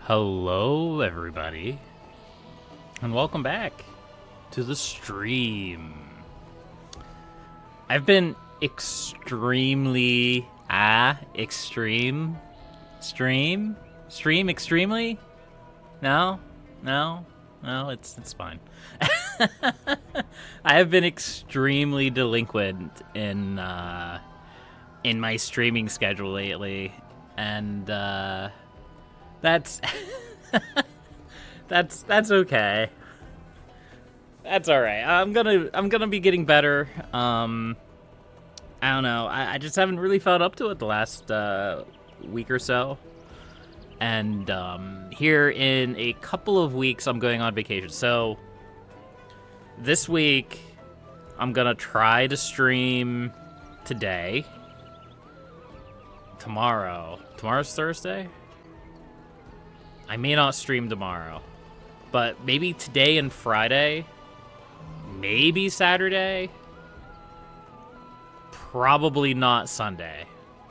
Hello, everybody, and welcome back to the stream. I've been extremely extremely. No, it's fine. I have been extremely delinquent in my streaming schedule lately, and that's that's okay. That's all right. I'm gonna be getting better. I don't know. I just haven't really felt up to it the last week or so. And here in a couple of weeks, I'm going on vacation. So this week, I'm gonna try to stream today. Tomorrow's Thursday. I may not stream tomorrow, but maybe today and Friday, maybe Saturday, probably not Sunday.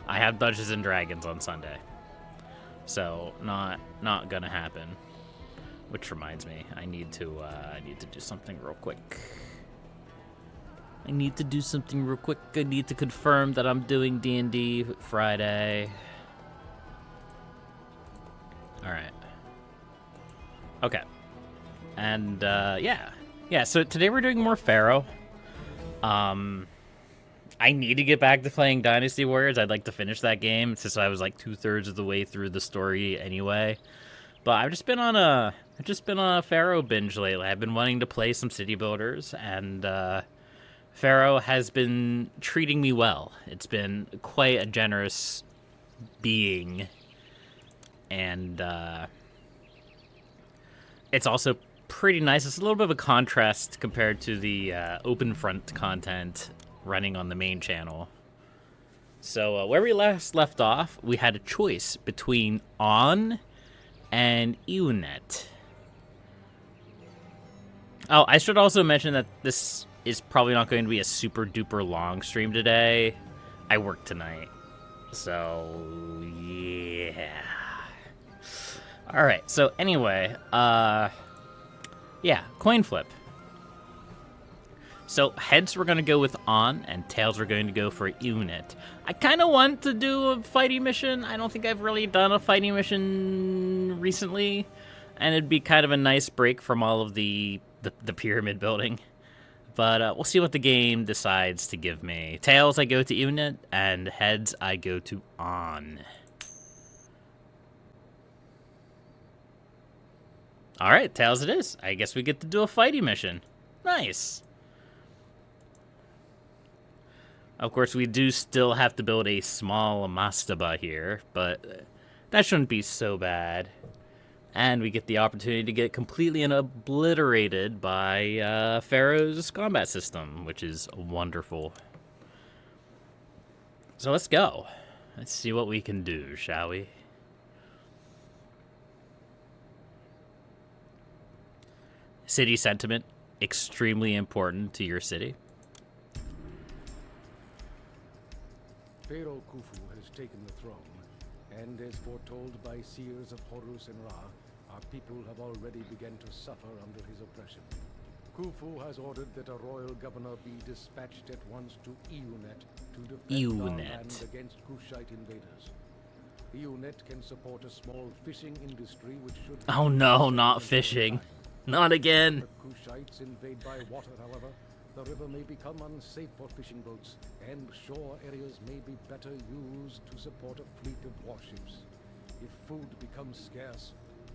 I have Dungeons and Dragons on Sunday, so not gonna happen. Which reminds me, I need to do something real quick. I need to confirm that I'm doing D&D Friday. All right. Okay. And, yeah. So today we're doing more Pharaoh. I need to get back to playing Dynasty Warriors. I'd like to finish that game since I was like 2/3 of the way through the story anyway. But I've just been on a Pharaoh binge lately. I've been wanting to play some city builders, and Pharaoh has been treating me well. It's been quite a generous being, and it's also pretty nice. It's a little bit of a contrast compared to the open front content running on the main channel. So where we last left off, we had a choice between On and Iunet. Oh, I should also mention that this is probably not going to be a super duper long stream today. I work tonight. So, yeah. All right. So anyway, yeah, coin flip. So heads we're going to go with On, and tails we're going to go for Iunet. I kind of want to do a fighting mission. I don't think I've really done a fighting mission recently, and it'd be kind of a nice break from all of the pyramid building. But we'll see what the game decides to give me. Tails I go to Iunet, and heads I go to On. All right, tails it is. I guess we get to do a fighting mission. Nice. Of course, we do still have to build a small mastaba here, but that shouldn't be so bad. And we get the opportunity to get completely obliterated by Pharaoh's combat system, which is wonderful. So let's go. Let's see what we can do, shall we? City sentiment, extremely important to your city. Pharaoh Khufu has taken the throne, and as foretold by seers of Horus and Ra, our people have already begun to suffer under his oppression. Khufu has ordered that a royal governor be dispatched at once to Iunet to defend our land against Kushite invaders. Iunet can support a small fishing industry which should... Oh no, not fishing. Not again. If Kushites invade by water, however, the river may become unsafe for fishing boats, and shore areas may be better used to support a fleet of warships. If food becomes scarce,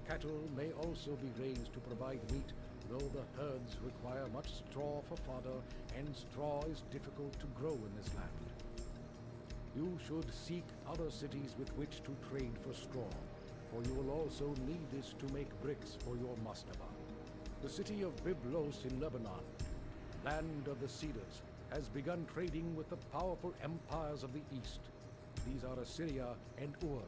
cattle may also be raised to provide meat, though the herds require much straw for fodder, and straw is difficult to grow in this land. You should seek other cities with which to trade for straw, for you will also need this to make bricks for your mastaba. The city of Byblos in Lebanon, land of the Cedars, has begun trading with the powerful empires of the East. These are Assyria and Ur,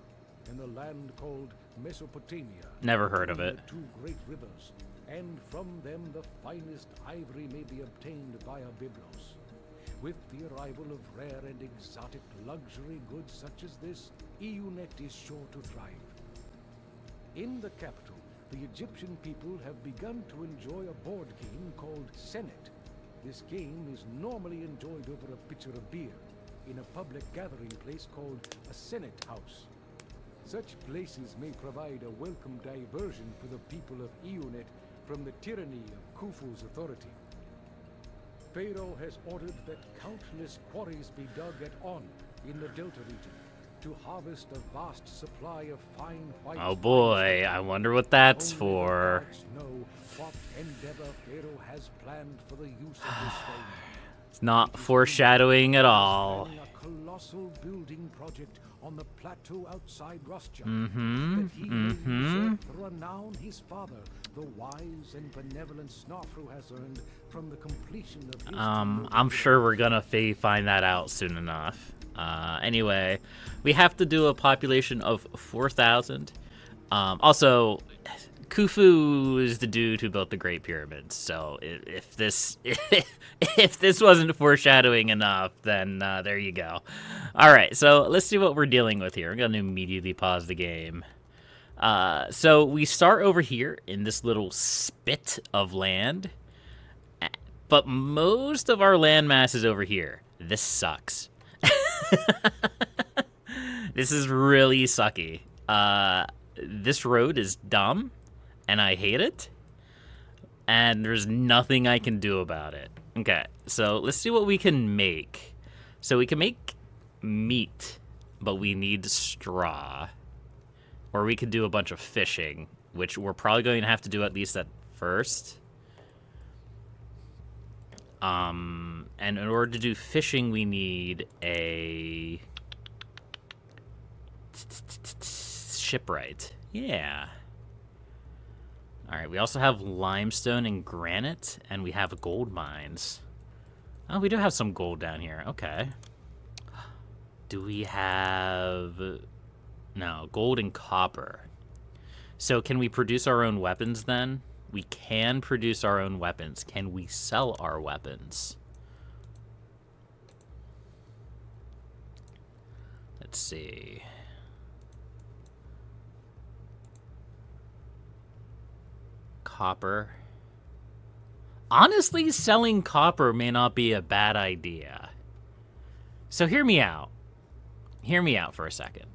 in the land called Mesopotamia. Never heard of it. The two great rivers, and from them the finest ivory may be obtained via Byblos. With the arrival of rare and exotic luxury goods such as this, Iunet is sure to thrive. In the capital, the Egyptian people have begun to enjoy a board game called Senet. This game is normally enjoyed over a pitcher of beer in a public gathering place called a Senate House. Such places may provide a welcome diversion for the people of Iunet from the tyranny of Khufu's authority. Pharaoh has ordered that countless quarries be dug at On in the Delta region to harvest a vast supply of fine white. Oh boy, I wonder what that's for. Know what endeavor Pharaoh has planned for the use of this stone. It's not foreshadowing at all. A colossal building project on the plateau outside Rothschild. Mm-hmm. That he may usurp the renown his father, the wise and benevolent Snarfru, has earned from the completion of his I'm sure we're gonna find that out soon enough. Anyway, we have to do a population of 4,000. Also, Khufu is the dude who built the Great Pyramids. So if this if this wasn't foreshadowing enough, then there you go. All right, so let's see what we're dealing with here. I'm gonna immediately pause the game. So we start over here in this little spit of land, but most of our landmass is over here. This sucks. This is really sucky. This road is dumb, and I hate it, and there's nothing I can do about it. Okay, so let's see what we can make. So we can make meat, but we need straw. Or we could do a bunch of fishing, which we're probably going to have to do at least at first. And in order to do fishing, we need a shipwright. Yeah. All right, we also have limestone and granite, and we have gold mines. Oh, we do have some gold down here. Okay. Do we have... No, gold and copper. So can we produce our own weapons then? We can produce our own weapons. Can we sell our weapons? Let's see. Copper. Honestly, selling copper may not be a bad idea. So hear me out. Hear me out for a second.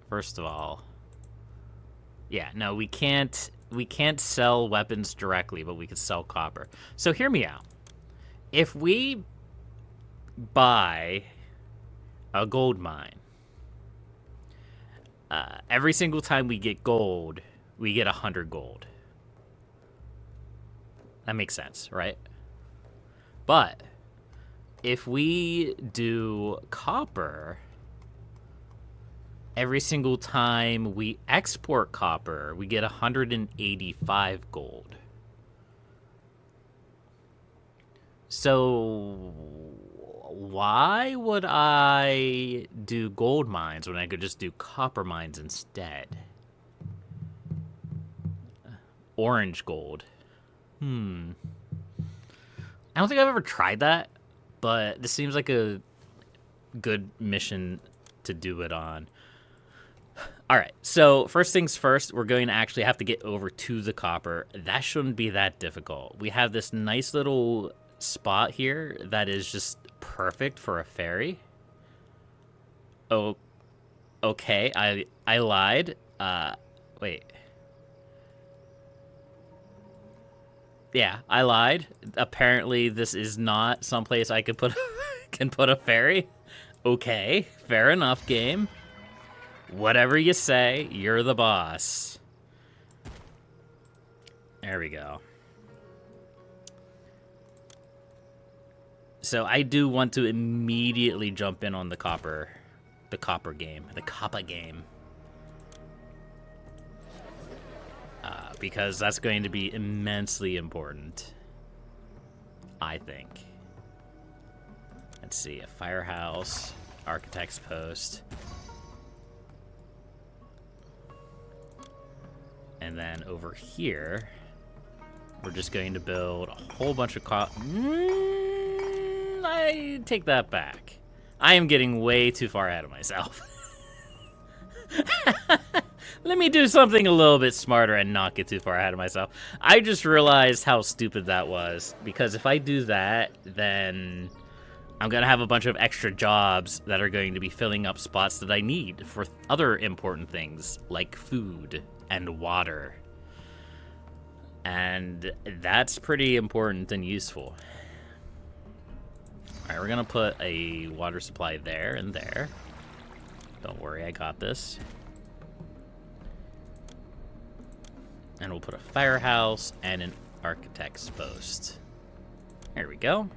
First of all, yeah, no, we can't sell weapons directly, but we could sell copper. So hear me out. If we buy a gold mine, every single time we get gold, we get 100 gold. That makes sense, right? But if we do copper, every single time we export copper, we get 185 gold. So why would I do gold mines when I could just do copper mines instead? Orange gold. I don't think I've ever tried that, but this seems like a good mission to do it on. All right, so first things first, we're going to actually have to get over to the copper. That shouldn't be that difficult. We have this nice little spot here that is just perfect for a ferry. Oh, okay, I lied. Wait. Yeah, I lied. Apparently, this is not someplace I could can put a ferry. Okay, fair enough, game. Whatever you say, you're the boss. There we go. So I do want to immediately jump in on the copper game. Because that's going to be immensely important, I think. Let's see, a firehouse, architect's post. And then over here, we're just going to build a whole bunch of I take that back. I am getting way too far ahead of myself. Let me do something a little bit smarter and not get too far ahead of myself. I just realized how stupid that was. Because if I do that, then I'm going to have a bunch of extra jobs that are going to be filling up spots that I need for other important things, like food and water. And that's pretty important and useful. Alright, we're going to put a water supply there and there. Don't worry, I got this. And we'll put a firehouse and an architect's post. There we go.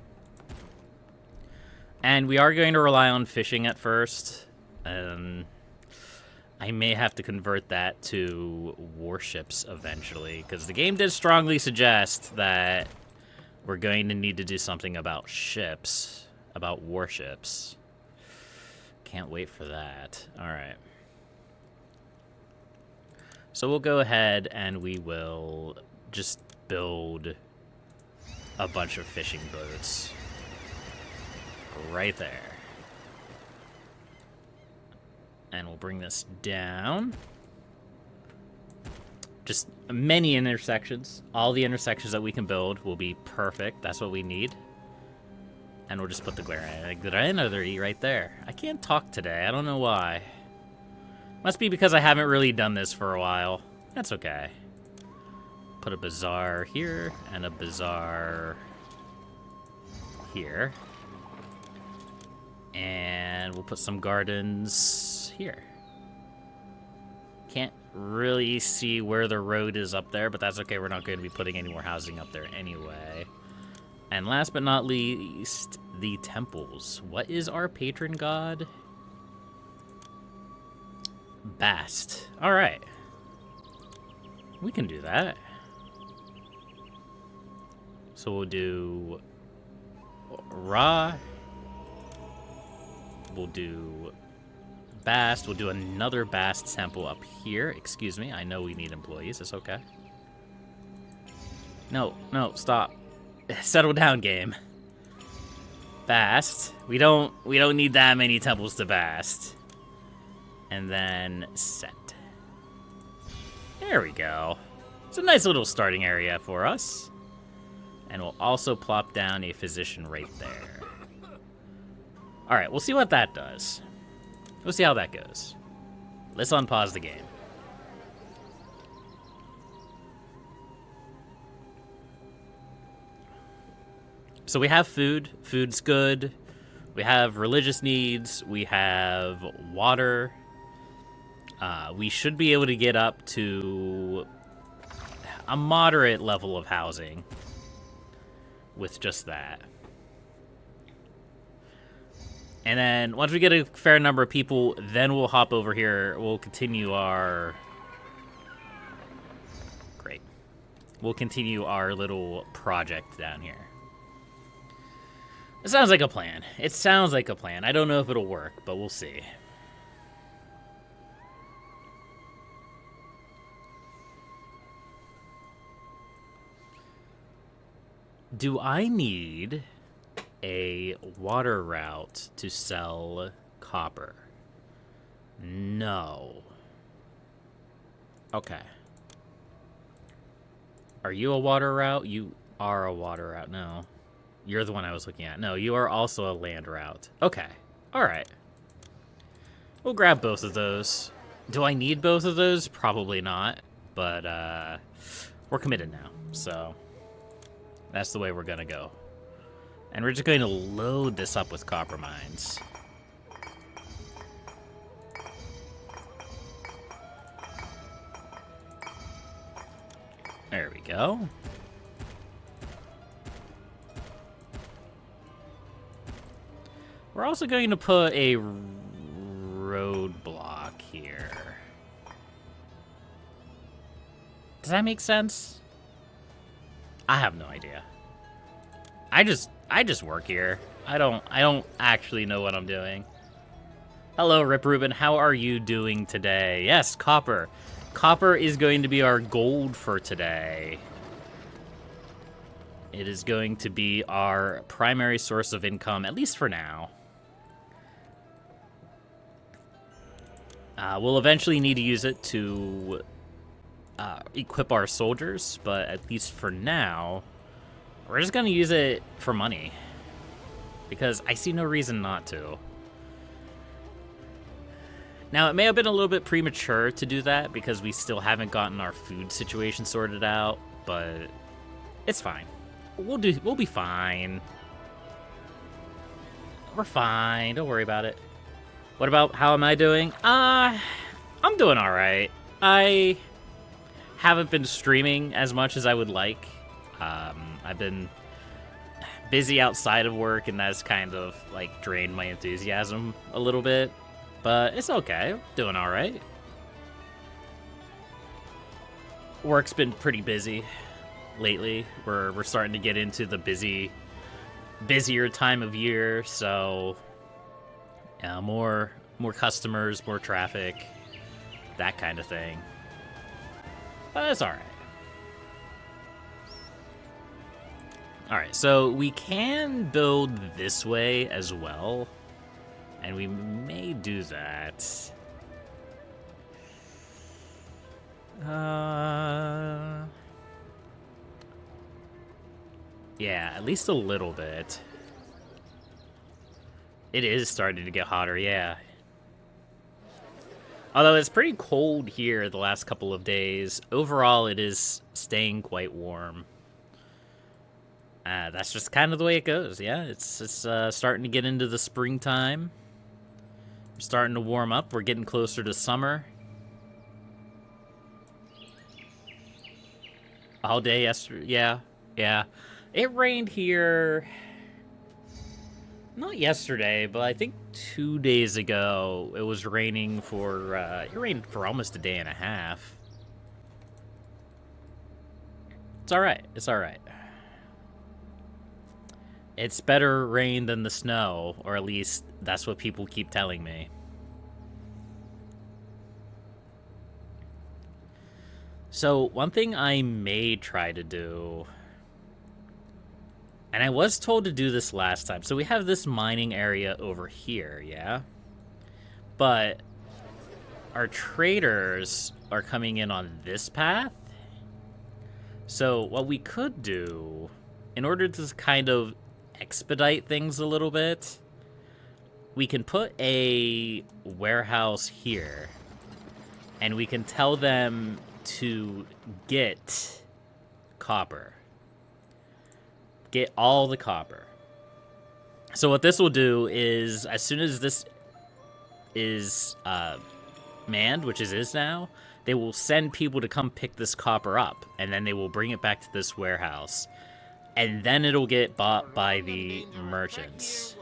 And we are going to rely on fishing at first. I may have to convert that to warships eventually, because the game did strongly suggest that we're going to need to do something about ships, about warships. Can't wait for that. All right. So we'll go ahead and we will just build a bunch of fishing boats right there. And we'll bring this down. Just many intersections. All the intersections that we can build will be perfect. That's what we need. And we'll just put the granite E right there. I can't talk today. I don't know why. Must be because I haven't really done this for a while. That's okay. Put a bazaar here and a bazaar here. And we'll put some gardens here. Can't really see where the road is up there, but that's okay. We're not going to be putting any more housing up there anyway. And last but not least, the temples. What is our patron god? Bast. All right. We can do that. So we'll do Ra. We'll do Bast. We'll do another Bast temple up here. Excuse me. I know we need employees. It's okay. No, stop. Settle down, game. Bast. We don't need that many temples to Bast. And then set. There we go. It's a nice little starting area for us. And we'll also plop down a physician right there. All right, we'll see what that does. We'll see how that goes. Let's unpause the game. So we have food. Food's good. We have religious needs. We have water. We should be able to get up to a moderate level of housing with just that. And then once we get a fair number of people, then we'll hop over here. We'll continue our... Great. We'll continue our little project down here. It sounds like a plan. It sounds like a plan. I don't know if it'll work, but we'll see. Do I need a water route to sell copper? No. Okay. Are you a water route? You are a water route. No. You're the one I was looking at. No, you are also a land route. Okay. All right. We'll grab both of those. Do I need both of those? Probably not. But we're committed now. So that's the way we're going to go. And we're just going to load this up with copper mines. There we go. We're also going to put a roadblock here. Does that make sense? I have no idea. I just work here. I don't actually know what I'm doing. Hello, Rip Rubin. How are you doing today? Yes, copper. Copper is going to be our gold for today. It is going to be our primary source of income, at least for now. We'll eventually need to use it to equip our soldiers, but at least for now, we're just going to use it for money. Because I see no reason not to. Now, it may have been a little bit premature to do that because we still haven't gotten our food situation sorted out, but it's fine. We'll be fine. We're fine. Don't worry about it. What about how am I doing? I'm doing all right. I haven't been streaming as much as I would like. I've been busy outside of work, and that's kind of like drained my enthusiasm a little bit. But it's okay. Doing all right. Work's been pretty busy lately. We're starting to get into the busier time of year, so yeah, more customers, more traffic, that kind of thing. But it's all right. All right, so we can build this way as well. And we may do that. Yeah, at least a little bit. It is starting to get hotter, yeah. Although it's pretty cold here the last couple of days, overall it is staying quite warm. That's just kind of the way it goes, yeah. It's starting to get into the springtime. Starting to warm up. We're getting closer to summer. All day yesterday. Yeah. It rained here. Not yesterday, but I think 2 days ago it was raining for. It rained for almost a day and a half. It's all right. It's all right. It's better rain than the snow, or at least that's what people keep telling me. So, one thing I may try to do, and I was told to do this last time. So we have this mining area over here, yeah? But our traders are coming in on this path. So what we could do, in order to kind of expedite things a little bit, we can put a warehouse here, and we can tell them to get copper. Get all the copper. So what this will do is, as soon as this is manned, which it is now, they will send people to come pick this copper up, and then they will bring it back to this warehouse. And then it'll get bought by the merchants.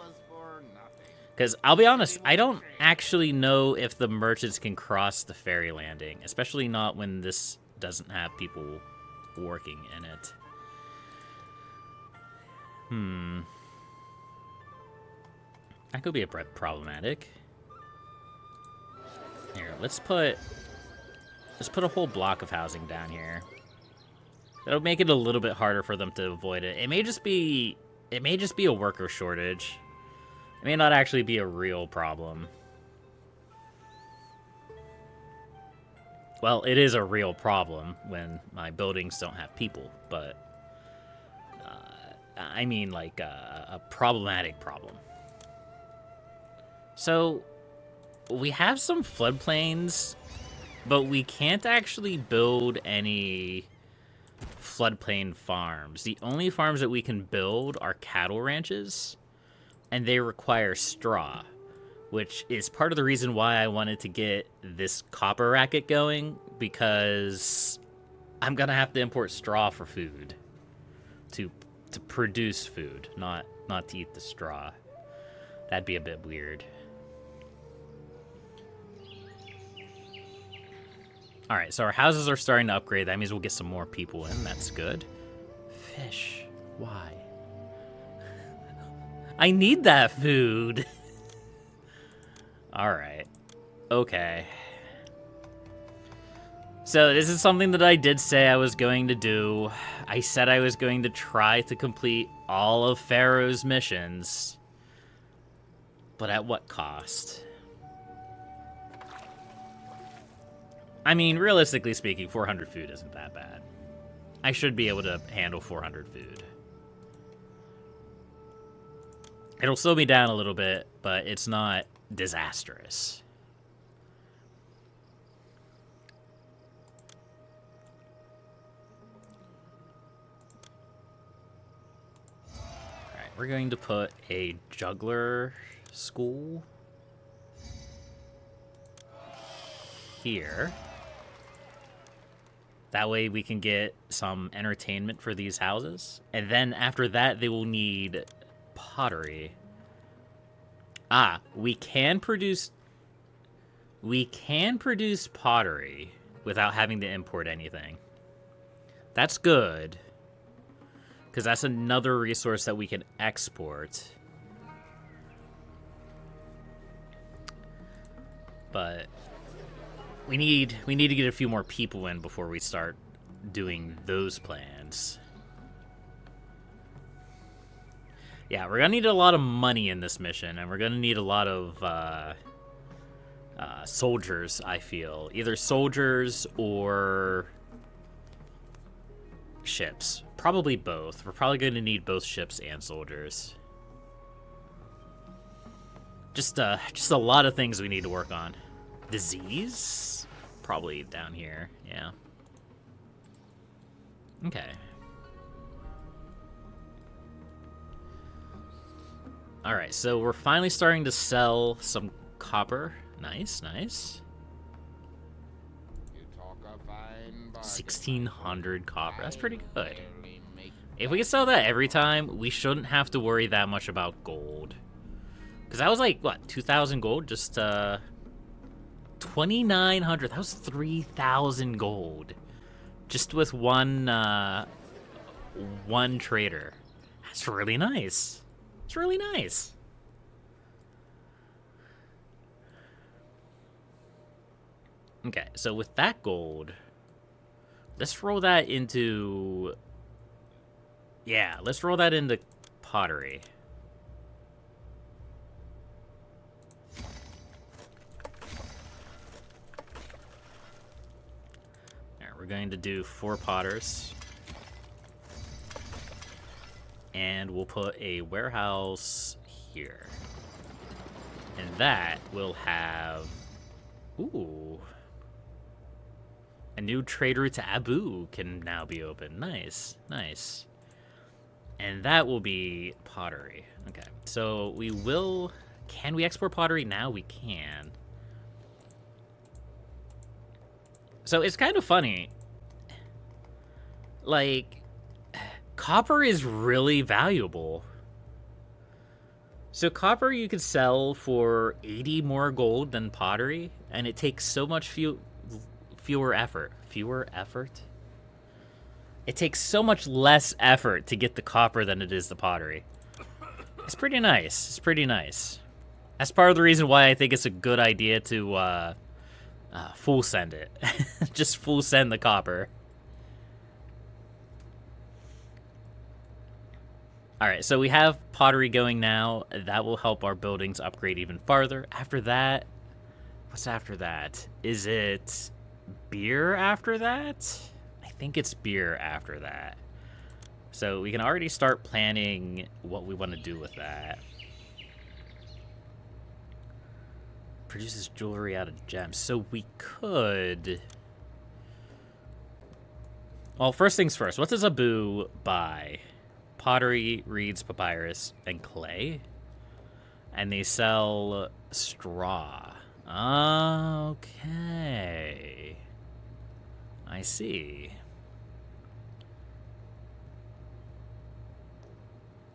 Because I'll be honest, I don't actually know if the merchants can cross the ferry landing, especially not when this doesn't have people working in it. That could be a bit problematic. Here, let's put a whole block of housing down here. That'll make it a little bit harder for them to avoid it. It may just be a worker shortage. It may not actually be a real problem. Well, it is a real problem when my buildings don't have people, but I mean like a problematic problem. So we have some floodplains, but we can't actually build any floodplain farms. The only farms that we can build are cattle ranches, and they require straw, which is part of the reason why I wanted to get this copper racket going, because I'm gonna have to import straw for food to produce food, not to eat the straw. That'd be a bit weird. All right, so our houses are starting to upgrade. That means we'll get some more people in. That's good. Fish. Why? I need that food. All right. Okay. So this is something that I did say I was going to do. I said I was going to try to complete all of Pharaoh's missions. But at what cost? I mean, realistically speaking, 400 food isn't that bad. I should be able to handle 400 food. It'll slow me down a little bit, but it's not disastrous. Alright, we're going to put a juggler school here. That way we can get some entertainment for these houses. And then after that, they will need pottery. Ah, we can produce pottery without having to import anything. That's good, because that's another resource that we can export. But we need to get a few more people in before we start doing those plans. Yeah, we're gonna need a lot of money in this mission, and we're gonna need a lot of soldiers, I feel. Either soldiers or ships. Probably both. We're probably gonna need both ships and soldiers. Just a lot of things we need to work on. Disease? Probably down here, yeah. Okay. Alright, so we're finally starting to sell some copper. Nice, nice. 1,600 copper. That's pretty good. If we can sell that every time, we shouldn't have to worry that much about gold. Because that was like, what, 2,000 gold? Just, 2,900. That was 3,000 gold. Just with one trader. That's really nice. It's really nice. Okay, so with that gold, let's roll that into... Yeah, let's roll that into pottery. Alright, we're going to do 4 potters. And we'll put a warehouse here. And that will have... Ooh. A new trade route to Abu can now be open. Nice, nice. And that will be pottery. Okay, so we will... Can we export pottery now? We can. So it's kind of funny. Like, copper is really valuable. So copper you could sell for 80 more gold than pottery, and it takes so much fewer effort. Fewer effort? It takes so much less effort to get the copper than it is the pottery. It's pretty nice. It's pretty nice. That's part of the reason why I think it's a good idea to full send it. Just full send the copper. Alright, so we have pottery going now. That will help our buildings upgrade even farther. After that, what's after that? Is it beer after that? I think it's beer after that. So we can already start planning what we want to do with that. Produces jewelry out of gems. So we could... Well, first things first. What does Abu buy? Pottery, reeds, papyrus, and clay. And they sell straw. Okay. I see.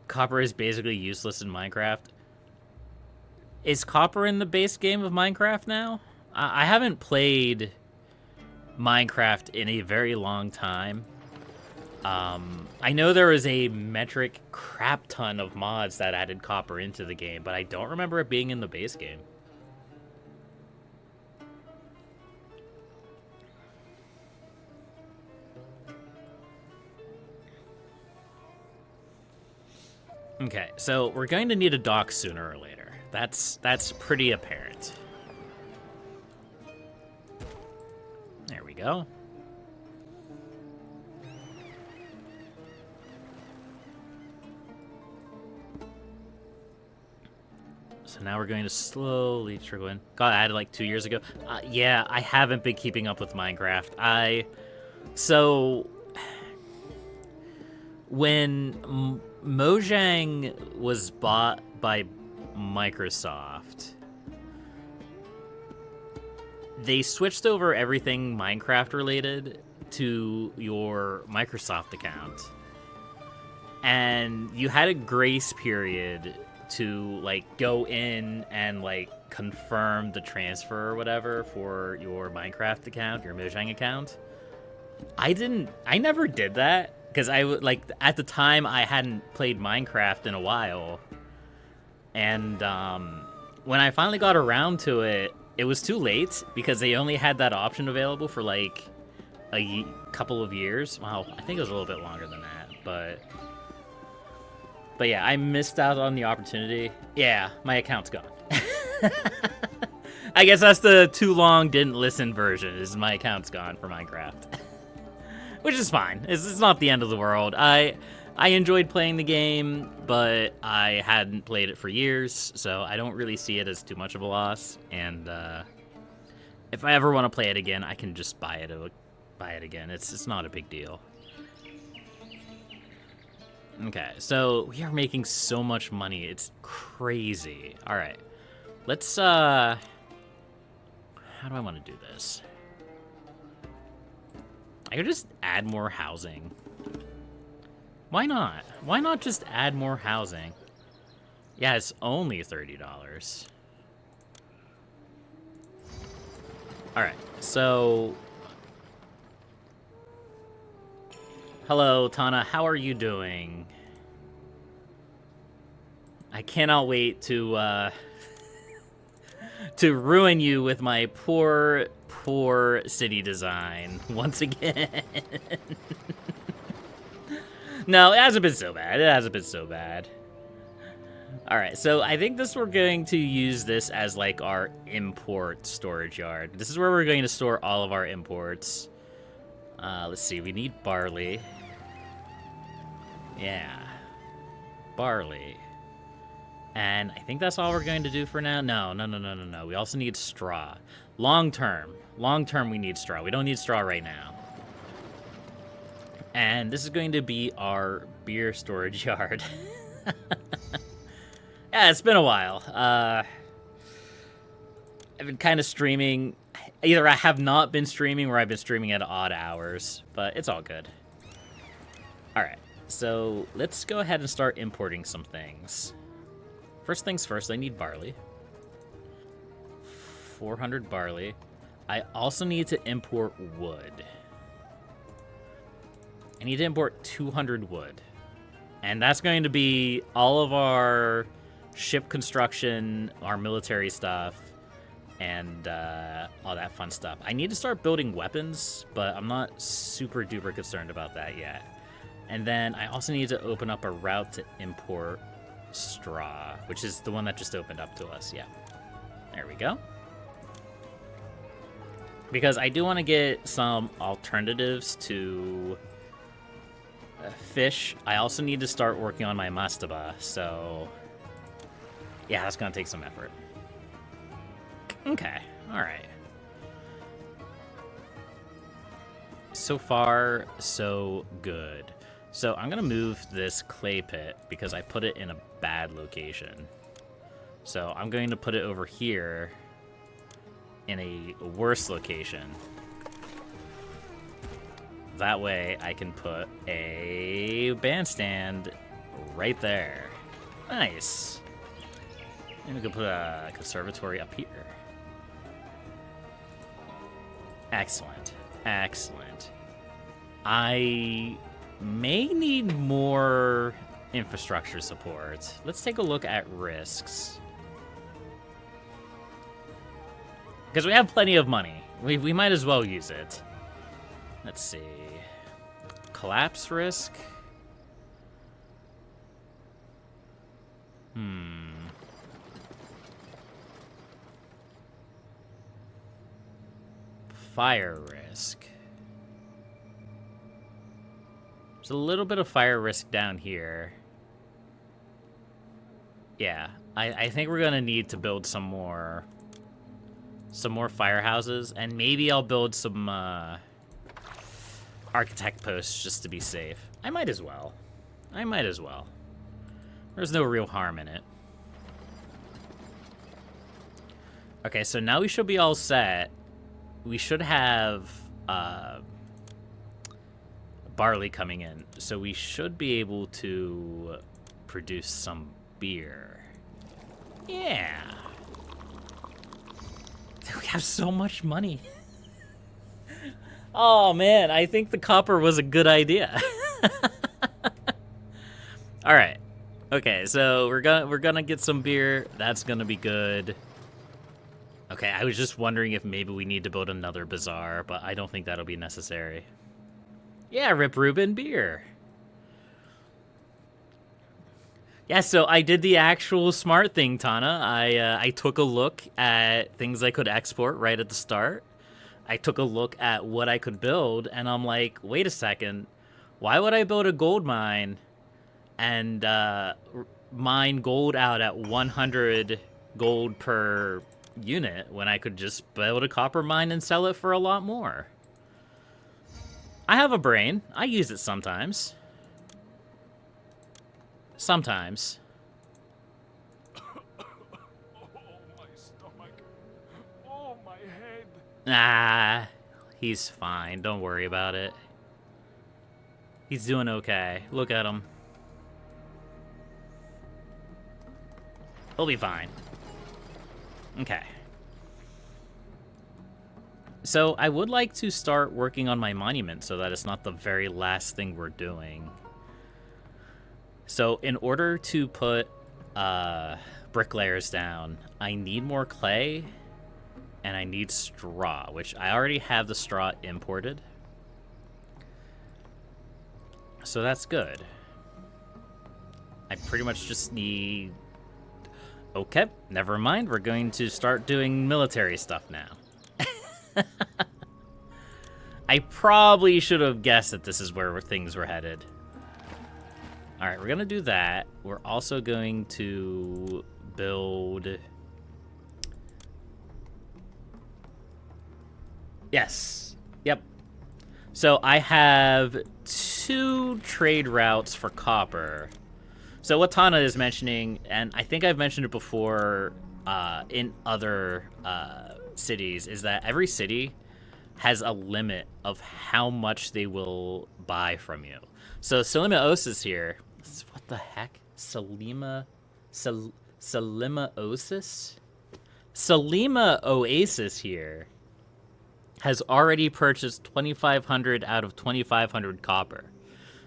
Copper is basically useless in Minecraft. Is copper in the base game of Minecraft now? I haven't played Minecraft in a very long time. I know there was a metric crap ton of mods that added copper into the game, but I don't remember it being in the base game. Okay, so we're going to need a dock sooner or later. That's pretty apparent. go. So now we're going to slowly trickle in. God, I added like 2 years ago. Yeah, I haven't been keeping up with Minecraft. So when Mojang was bought by Microsoft, they switched over everything Minecraft related to your Microsoft account. And you had a grace period to like go in and like confirm the transfer or whatever for your Minecraft account, your Mojang account. I never did that because at the time I hadn't played Minecraft in a while. And when I finally got around to it, it was too late because they only had that option available for like a couple of years. Well, I think it was a little bit longer than that, but yeah, I missed out on the opportunity. Yeah, my account's gone. I guess that's the too long didn't listen version, is my account's gone for Minecraft. Which is fine. It's not the end of the world. I enjoyed playing the game, but I hadn't played it for years, so I don't really see it as too much of a loss. And if I ever want to play it again, I can just buy it again. It's not a big deal. Okay, so we are making so much money. It's crazy. All right, let's, how do I want to do this? I could just add more housing. Why not? Why not just add more housing? Yeah, it's only $30. All right, so hello, Tana. How are you doing? I cannot wait to ruin you with my poor city design once again. No, it hasn't been so bad. It hasn't been so bad. All right, so I think we're going to use this as like our import storage yard. This is where we're going to store all of our imports. Let's see, we need barley. Yeah, barley. And I think that's all we're going to do for now. No. We also need straw. Long term, we need straw. We don't need straw right now. And this is going to be our beer storage yard. Yeah, it's been a while. I've been kind of streaming. Either I have not been streaming or I've been streaming at odd hours, but it's all good. All right, so let's go ahead and start importing some things. First things first, I need barley. 400 barley. I also need to import wood. I need to import 200 wood. And that's going to be all of our ship construction, our military stuff, and all that fun stuff. I need to start building weapons, but I'm not super duper concerned about that yet. And then I also need to open up a route to import straw, which is the one that just opened up to us. Yeah, there we go. Because I do want to get some alternatives to fish. I also need to start working on my mastaba, so yeah, that's gonna take some effort. Okay, all right. So far, so good. So I'm gonna move this clay pit because I put it in a bad location. So I'm going to put it over here in a worse location. That way I can put a bandstand right there. Nice. And we can put a conservatory up here. Excellent. Excellent. I may need more infrastructure support. Let's take a look at risks. Because we have plenty of money. We might as well use it. Let's see. Collapse risk. Fire risk. There's a little bit of fire risk down here. Yeah, I think we're gonna need to build some more firehouses, and maybe I'll build some architect posts just to be safe. I might as well. There's no real harm in it. Okay, so now we should be all set. We should have barley coming in, so we should be able to produce some beer. Yeah. We have so much money. Oh man, I think the copper was a good idea. All right. Okay, so we're gonna get some beer. That's gonna be good. Okay, I was just wondering if maybe we need to build another bazaar, but I don't think that'll be necessary. Yeah, Rip Reuben beer. Yeah, so I did the actual smart thing, Tana. I took a look at things I could export right at the start. I took a look at what I could build, and I'm like, wait a second. Why would I build a gold mine and mine gold out at 100 gold per unit when I could just build a copper mine and sell it for a lot more? I have a brain. I use it sometimes. Sometimes. Oh, my stomach. Oh, my head. Ah, he's fine. Don't worry about it. He's doing okay. Look at him. He'll be fine. Okay. So I would like to start working on my monument so that it's not the very last thing we're doing. So in order to put bricklayers down, I need more clay and I need straw, which I already have the straw imported. So that's good. I pretty much just need... Okay, never mind. We're going to start doing military stuff now. I probably should have guessed that this is where things were headed. All right, we're going to do that. We're also going to build... Yes. Yep. So I have 2 trade routes for copper. So what Tana is mentioning, and I think I've mentioned it before in other cities, is that every city has a limit of how much they will buy from you. So Salima Oasis here, what the heck? Salima Oasis? Salima Oasis here has already purchased 2,500 out of 2,500 copper.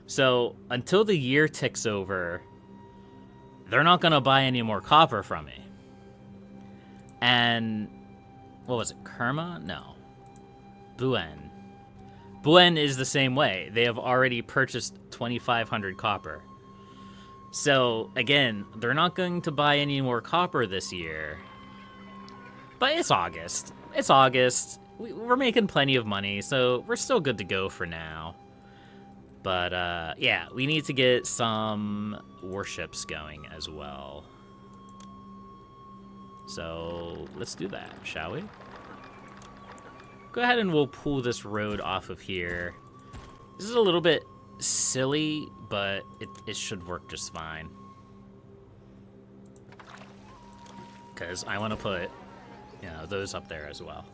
So until the year ticks over, they're not going to buy any more copper from me. And what was it? Kerma? No. Buen. Buen is the same way. They have already purchased 2,500 copper. So again, they're not going to buy any more copper this year. But it's August. It's August. We're making plenty of money, so we're still good to go for now. But, yeah, we need to get some warships going as well. So, let's do that, shall we? Go ahead and we'll pull this road off of here. This is a little bit silly, but it should work just fine. Because I want to put, you know, those up there as well.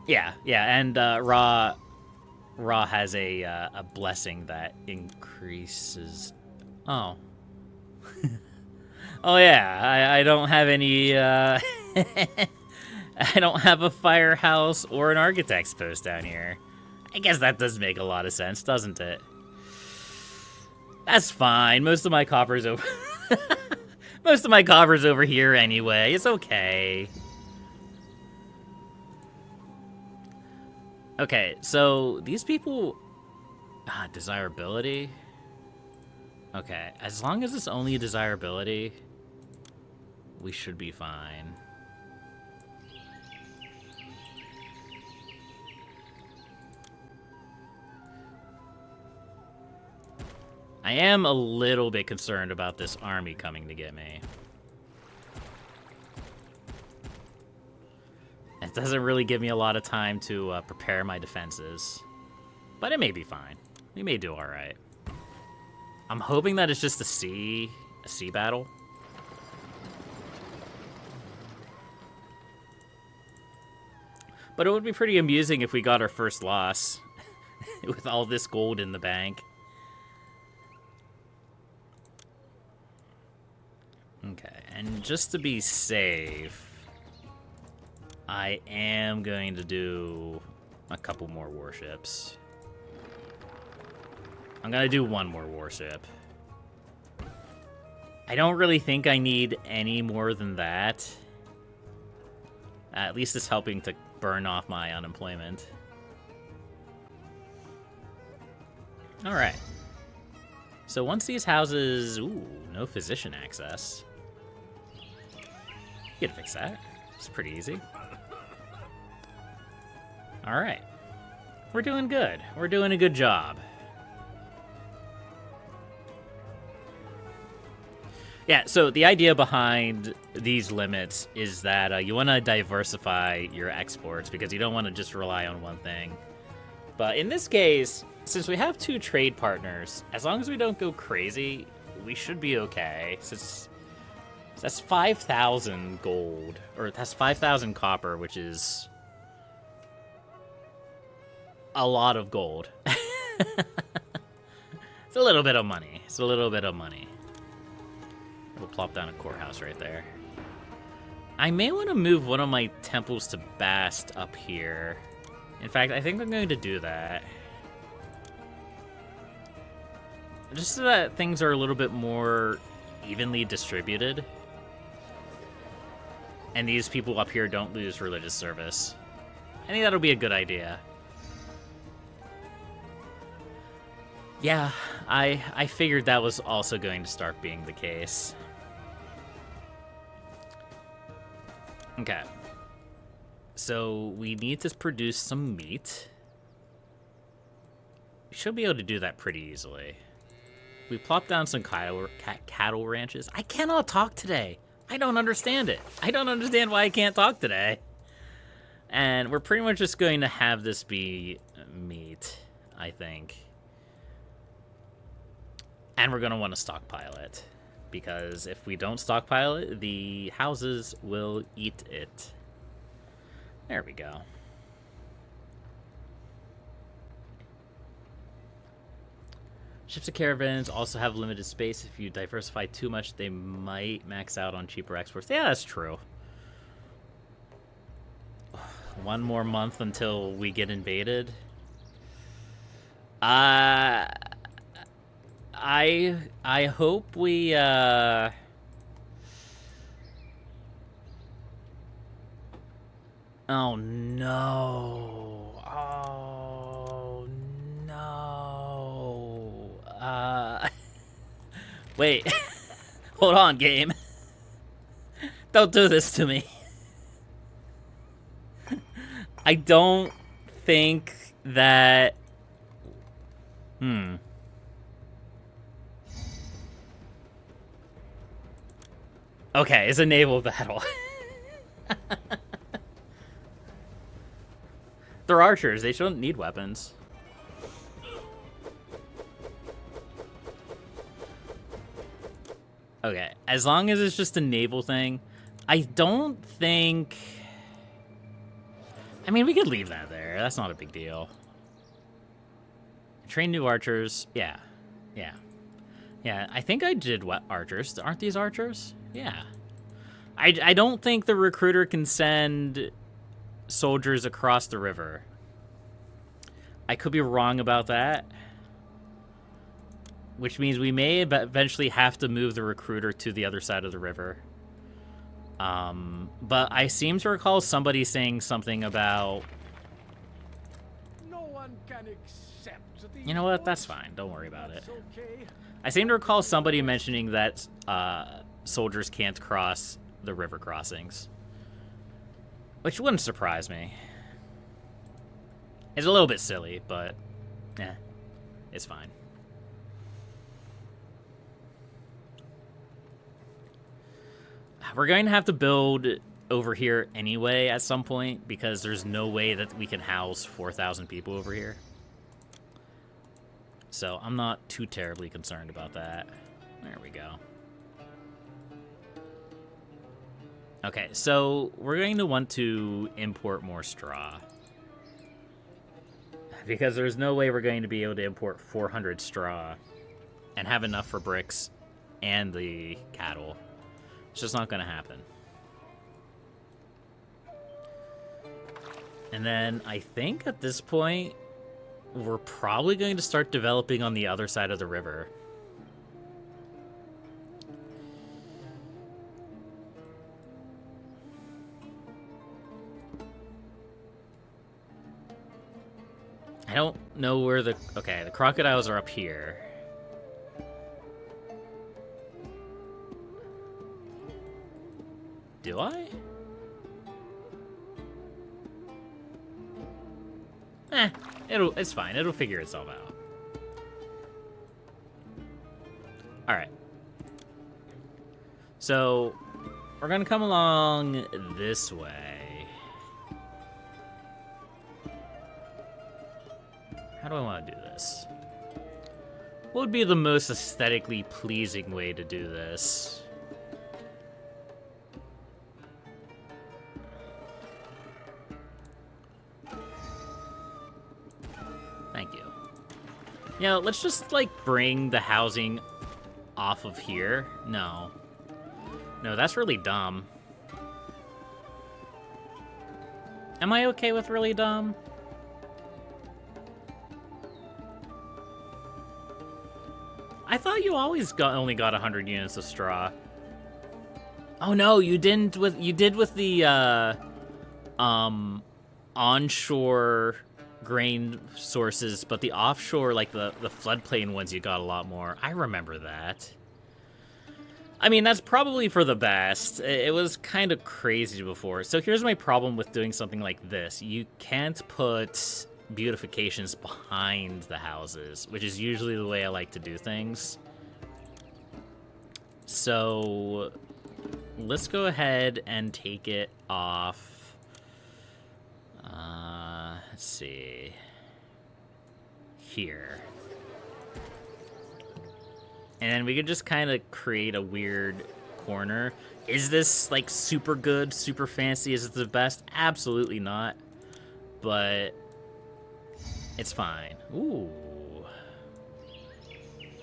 Yeah, and Ra has a blessing that increases. Oh. Oh yeah, I don't have any. I don't have a firehouse or an architect's post down here. I guess that does make a lot of sense, doesn't it? That's fine. Most of my copper's over. Most of my copper's over here anyway. It's okay. Okay, so these people... desirability? Okay, as long as it's only a desirability, we should be fine. I am a little bit concerned about this army coming to get me. It doesn't really give me a lot of time to prepare my defenses. But it may be fine. We may do alright. I'm hoping that it's just a sea battle. But it would be pretty amusing if we got our first loss with all this gold in the bank. Okay, and just to be safe, I am going to do a couple more warships. I'm gonna do one more warship. I don't really think I need any more than that. At least it's helping to burn off my unemployment. Alright. So once these houses... Ooh, no physician access. You can fix that. It's pretty easy. Alright. We're doing good. We're doing a good job. Yeah, so the idea behind these limits is that you want to diversify your exports because you don't want to just rely on one thing. But in this case, since we have 2 trade partners, as long as we don't go crazy, we should be okay. Since that's 5,000 gold, or that's 5,000 copper, which is a lot of gold. It's a little bit of money. It's a little bit of money. We'll plop down a courthouse right there. I may want to move one of my temples to Bast up here. In fact, I think I'm going to do that. Just so that things are a little bit more evenly distributed. And these people up here don't lose religious service. I think that'll be a good idea. Yeah, I figured that was also going to start being the case. Okay. So we need to produce some meat. We should be able to do that pretty easily. We plop down some cattle ranches. I cannot talk today. I don't understand it. I don't understand why I can't talk today. And we're pretty much just going to have this be meat, I think. And we're going to want to stockpile it. Because if we don't stockpile it, the houses will eat it. There we go. Ships and caravans also have limited space. If you diversify too much, they might max out on cheaper exports. Yeah, that's true. One more month until we get invaded. I hope we oh no. Oh no. Wait. Hold on, game. Don't do this to me. I don't think that Okay, it's a naval battle. They're archers. They shouldn't need weapons. Okay, as long as it's just a naval thing, I don't think... I mean, we could leave that there. That's not a big deal. Train new archers. Yeah. Yeah. Yeah, I think I did what archers. Aren't these archers? Yeah. I don't think the recruiter can send soldiers across the river. I could be wrong about that. Which means we may eventually have to move the recruiter to the other side of the river. But I seem to recall somebody saying something about... No one can accept the You know what? That's fine. Don't worry about it. okay. I seem to recall somebody mentioning that soldiers can't cross the river crossings. Which wouldn't surprise me. It's a little bit silly, but... it's fine. We're going to have to build over here anyway at some point because there's no way that we can house 4,000 people over here. So I'm not too terribly concerned about that. There we go. Okay, so we're going to want to import more straw. Because there's no way we're going to be able to import 400 straw and have enough for bricks and the cattle. It's just not going to happen. And then I think at this point, we're probably going to start developing on the other side of the river. I don't know where the... Okay, the crocodiles are up here. Do I? It's fine. It'll figure itself out. Alright. So, we're gonna come along this way. How do I want to do this? What would be the most aesthetically pleasing way to do this? Thank you. Yeah, let's just, like, bring the housing off of here. No. No, that's really dumb. Am I okay with really dumb? I thought you always only got 100 units of straw. Oh no, you didn't with the onshore grain sources, but the offshore, like the floodplain ones, you got a lot more. I remember that. I mean, that's probably for the best. It was kind of crazy before. So here's my problem with doing something like this. You can't put beautifications behind the houses, which is usually the way I like to do things. So let's go ahead and take it off. Let's see. Here. And then we could just kind of create a weird corner. Is this, like, super good, super fancy? Is it the best? Absolutely not. But it's fine. Ooh.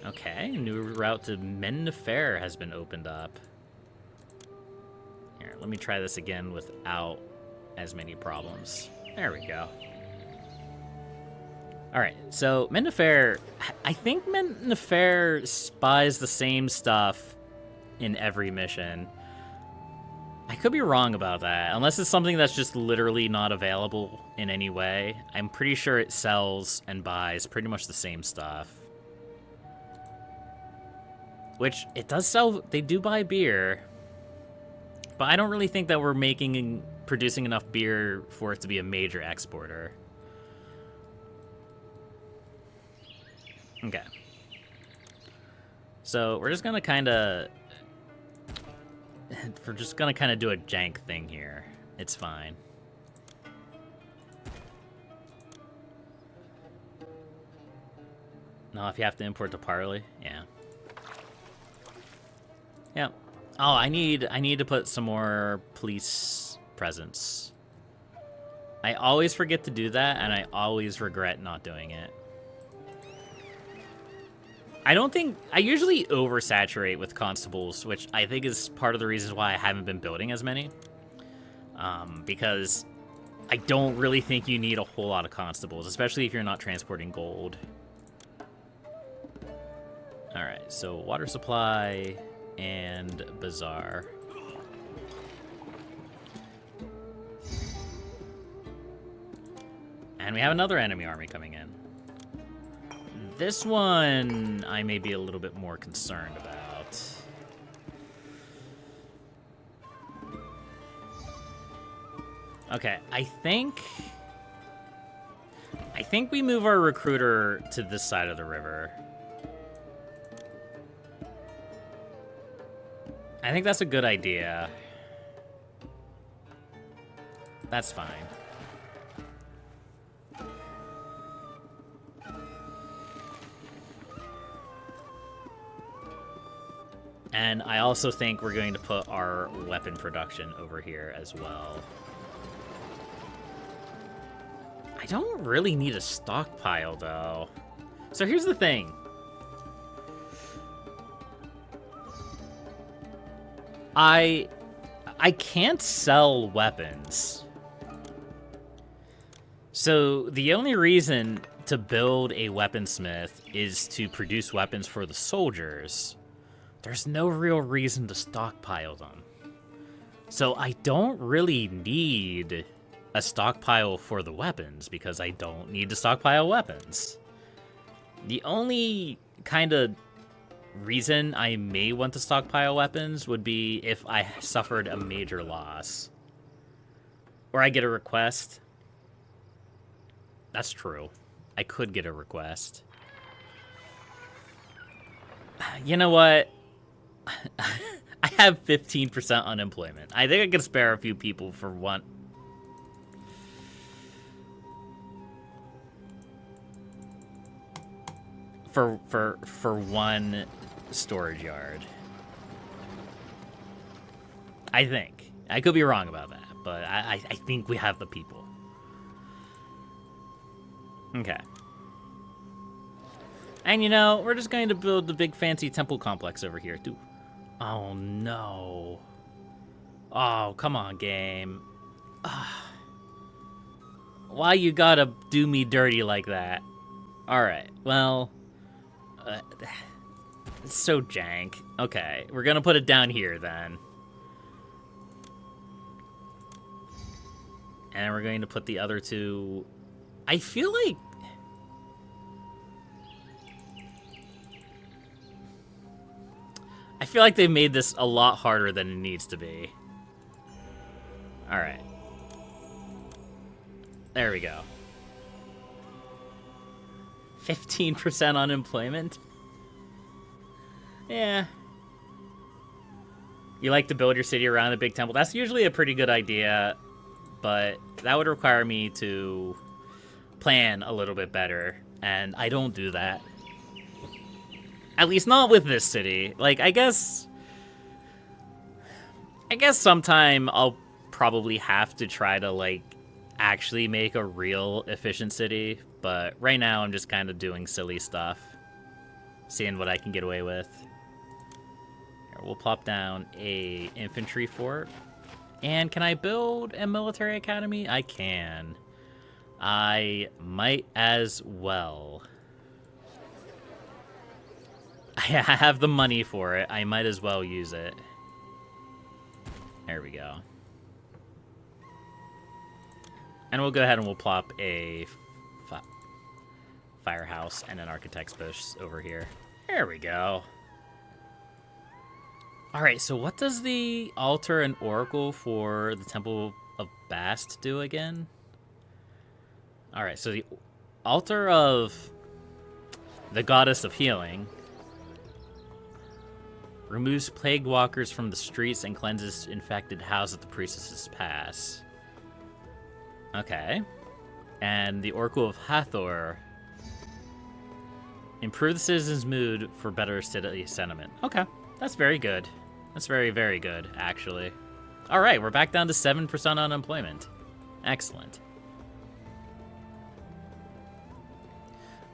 Okay, new route to Mennefer has been opened up. Here, let me try this again without as many problems. There we go. Alright, so Mennefer, I think Mennefer buys the same stuff in every mission. I could be wrong about that, unless it's something that's just literally not available in any way. I'm pretty sure it sells and buys pretty much the same stuff. Which, it does sell, they do buy beer. But I don't really think that we're producing enough beer for it to be a major exporter. Okay. So we're just gonna kind of do a jank thing here. It's fine. No, if you have to import to Parley, yeah. Yeah. Oh, I need to put some more police presence. I always forget to do that, and I always regret not doing it. I usually oversaturate with constables, which I think is part of the reasons why I haven't been building as many. Because I don't really think you need a whole lot of constables, especially if you're not transporting gold. Alright, so water supply and bazaar. And we have another enemy army coming in. This one, I may be a little bit more concerned about. Okay, I think we move our recruiter to this side of the river. I think that's a good idea. That's fine. And I also think we're going to put our weapon production over here as well. I don't really need a stockpile, though. So here's the thing. I can't sell weapons. So the only reason to build a weaponsmith is to produce weapons for the soldiers. There's no real reason to stockpile them. So I don't really need a stockpile for the weapons because I don't need to stockpile weapons. The only kind of reason I may want to stockpile weapons would be if I suffered a major loss. Or I get a request. That's true. I could get a request. You know what? I have 15% unemployment. I think I can spare a few people for one. For one storage yard. I think. I could be wrong about that, but I think we have the people. Okay. And you know, we're just going to build the big fancy temple complex over here, too. Oh, no. Oh, come on, game. Why you gotta do me dirty like that? Alright, well... it's so jank. Okay, we're gonna put it down here, then. And we're going to put the other two... I feel like... I feel like they made this a lot harder than it needs to be. Alright. There we go. 15% unemployment? Yeah. You like to build your city around a big temple? That's usually a pretty good idea, but that would require me to plan a little bit better, and I don't do that. At least not with this city. Like, I guess sometime I'll probably have to try to, like, actually make a real efficient city, but right now I'm just kind of doing silly stuff. Seeing what I can get away with. Here, we'll plop down a infantry fort. And can I build a military academy? I can. I might as well. I have the money for it. I might as well use it. There we go. And we'll go ahead and we'll plop a firehouse and an architect's bush over here. There we go. Alright, so what does the altar and oracle for the Temple of Bast do again? Alright, so the altar of the goddess of healing removes plague walkers from the streets and cleanses infected houses the priestesses pass. Okay. And the Oracle of Hathor improve the citizens' mood for better city sentiment. Okay, that's very good. That's very, very good, actually. All right, we're back down to 7% unemployment. Excellent.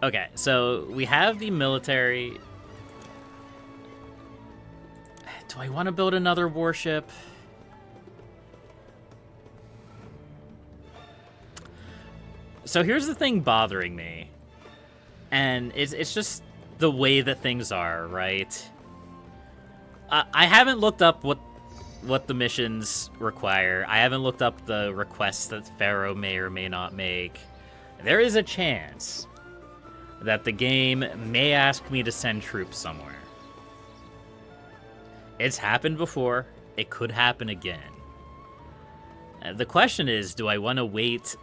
Okay, so we have the military. Do I want to build another warship? So here's the thing bothering me. And it's just the way that things are, right? I haven't looked up what the missions require. I haven't looked up the requests that Pharaoh may or may not make. There is a chance that the game may ask me to send troops somewhere. It's happened before. It could happen again. The question is, do I want to wait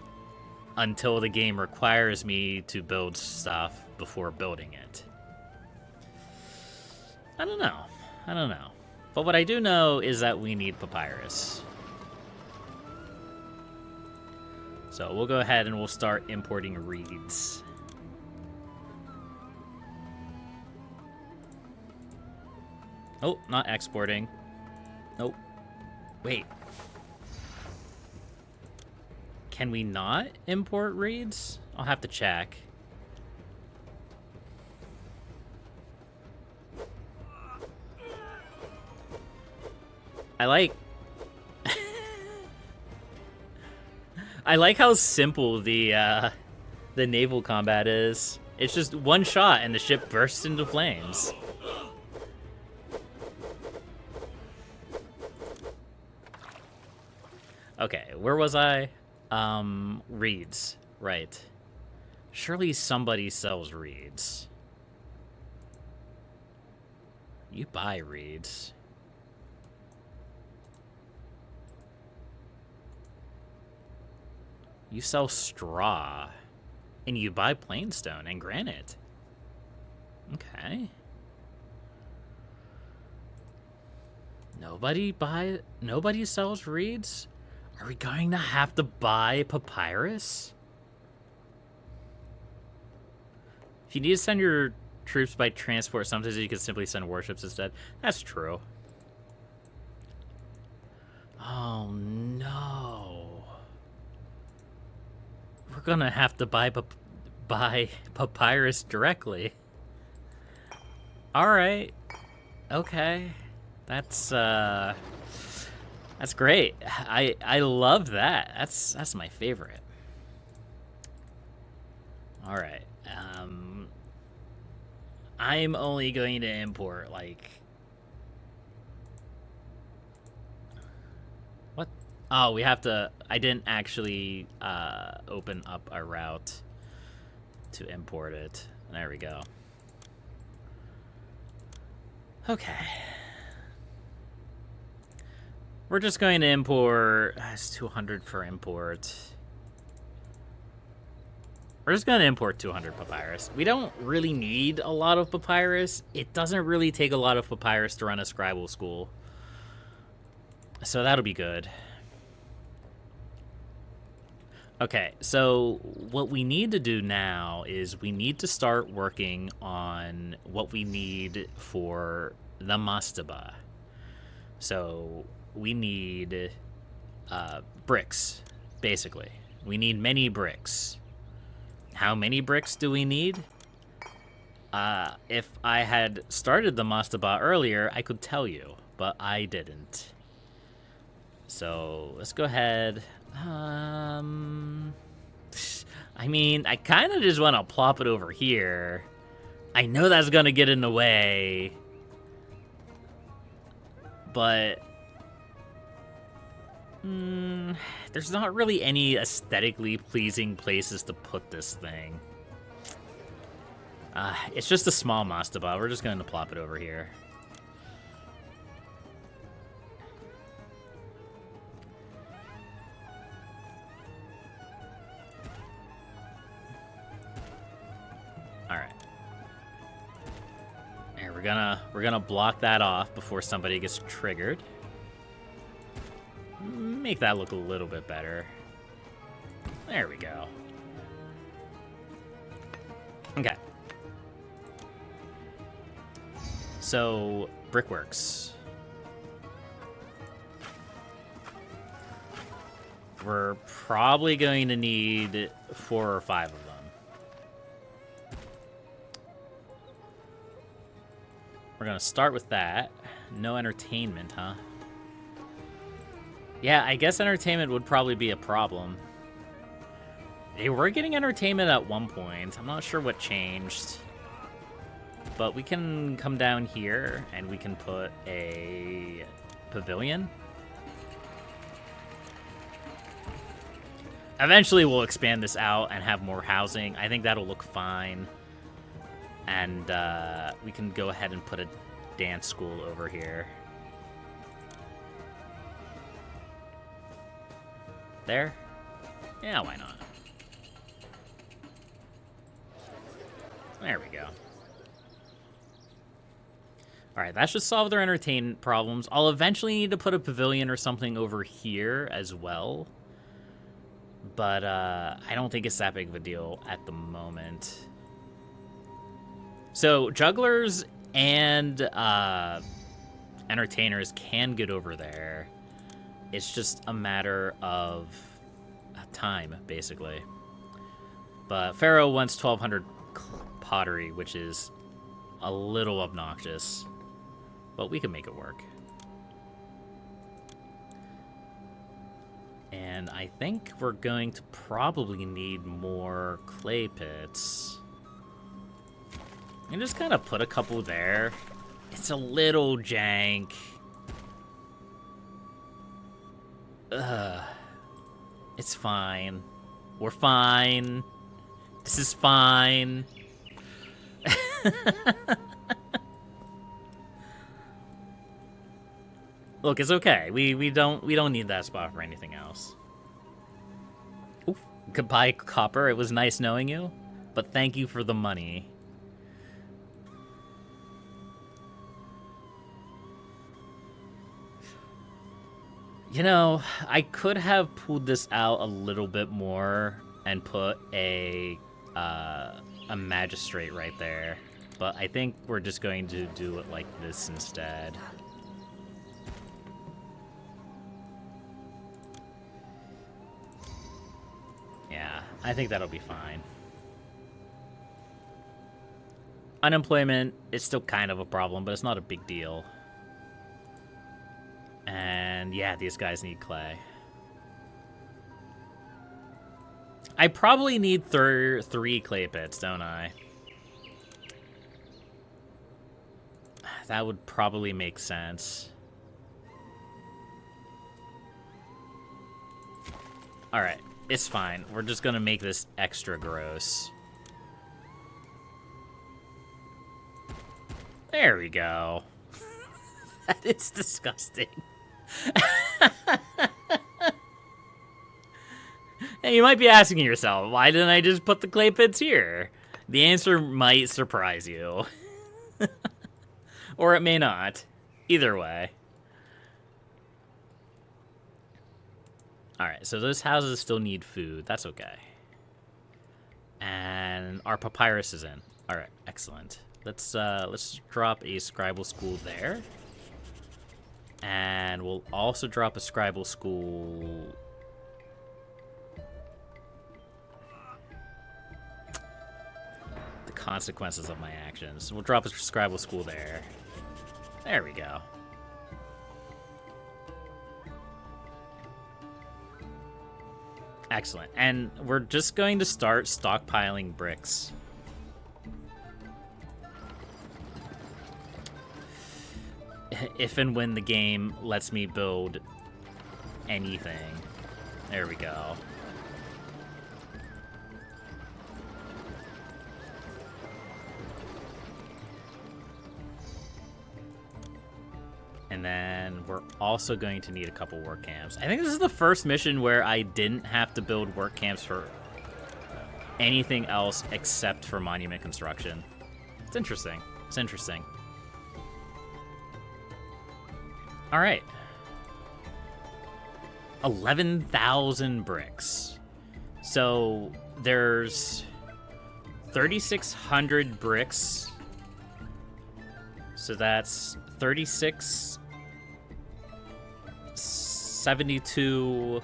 until the game requires me to build stuff before building it? I don't know. But what I do know is that we need papyrus. So we'll go ahead and we'll start importing reeds. Oh, not exporting. Nope. Wait. Can we not import reeds? I'll have to check. I like how simple the naval combat is. It's just one shot and the ship bursts into flames. Okay, where was I? Reeds. Right. Surely somebody sells reeds. You buy reeds. You sell straw. And you buy plainstone and granite. Okay. Nobody sells reeds? Are we going to have to buy papyrus? If you need to send your troops by transport, sometimes you can simply send warships instead. That's true. Oh no. We're gonna have to buy papyrus directly. Alright. Okay. That's great. I love that. That's my favorite. All right. I'm only going to import like what? Oh, we have to. I didn't actually open up a route to import it. There we go. Okay. We're just going to import. It's 200 for import. We're just going to import 200 papyrus. We don't really need a lot of papyrus. It doesn't really take a lot of papyrus to run a scribal school. So that'll be good. Okay, so what we need to do now is we need to start working on what we need for the mastaba. So we need bricks, basically. We need many bricks. How many bricks do we need? If I had started the mastaba earlier, I could tell you, but I didn't. So let's go ahead. I mean, I kind of just want to plop it over here. I know that's going to get in the way. But there's not really any aesthetically pleasing places to put this thing. It's just a small mastaba. We're just going to plop it over here. All right. And we're gonna block that off before somebody gets triggered. Make that look a little bit better. There we go. Okay. So, brickworks. We're probably going to need 4 or 5 of them. We're gonna start with that. No entertainment, huh? Yeah, I guess entertainment would probably be a problem. They were getting entertainment at one point. I'm not sure what changed. But we can come down here and we can put a pavilion. Eventually we'll expand this out and have more housing. I think that'll look fine. And we can go ahead and put a dance school over here. There? Yeah, why not? There we go. All right, that should solve their entertainment problems. I'll eventually need to put a pavilion or something over here as well. But I don't think it's that big of a deal at the moment. So jugglers and entertainers can get over there. It's just a matter of time, basically. But Pharaoh wants 1,200 pottery, which is a little obnoxious. But we can make it work. And I think we're going to probably need more clay pits. And just kind of put a couple there. It's a little jank. Ugh. It's fine. We're fine. This is fine. Look, it's okay. We don't need that spot for anything else. Oof. Goodbye, Copper. It was nice knowing you, but thank you for the money. You know, I could have pulled this out a little bit more and put a magistrate right there, but I think we're just going to do it like this instead. Yeah, I think that'll be fine. Unemployment is still kind of a problem, but it's not a big deal. And yeah, these guys need clay. I probably need 3 clay pits, don't I? That would probably make sense. Alright, it's fine. We're just gonna make this extra gross. There we go. That is disgusting. And you might be asking yourself, why didn't I just put the clay pits here? The answer might surprise you. Or it may not. Either way. Alright, so those houses still need food. That's okay. And our papyrus is in. Alright, excellent. Let's drop a scribal school there. And we'll also drop a scribal school. The consequences of my actions. We'll drop a scribal school there. There we go. Excellent. And we're just going to start stockpiling bricks. If and when the game lets me build anything. There we go. And then we're also going to need a couple work camps. I think this is the first mission where I didn't have to build work camps for anything else except for monument construction. It's interesting. It's interesting. All right. 11,000 bricks. So there's 3,600 bricks. So that's 36, 72,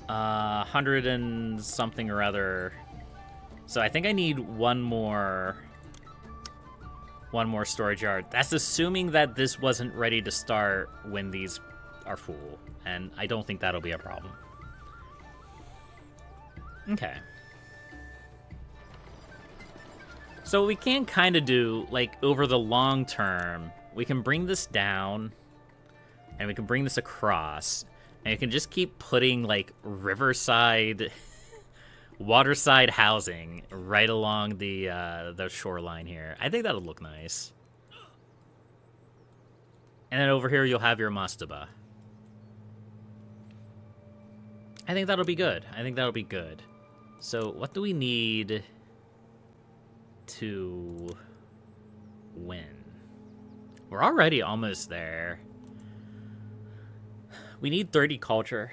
100 and something or other. So I think I need one more storage yard. That's assuming that this wasn't ready to start when these are full, and I don't think that'll be a problem. Okay. So we can kind of do, like, over the long term, we can bring this down, and we can bring this across, and you can just keep putting, like, riverside, waterside housing right along the shoreline here. I think that'll look nice. And then over here, you'll have your mastaba. I think that'll be good. I think that'll be good. So what do we need to win? We're already almost there. We need 30 culture,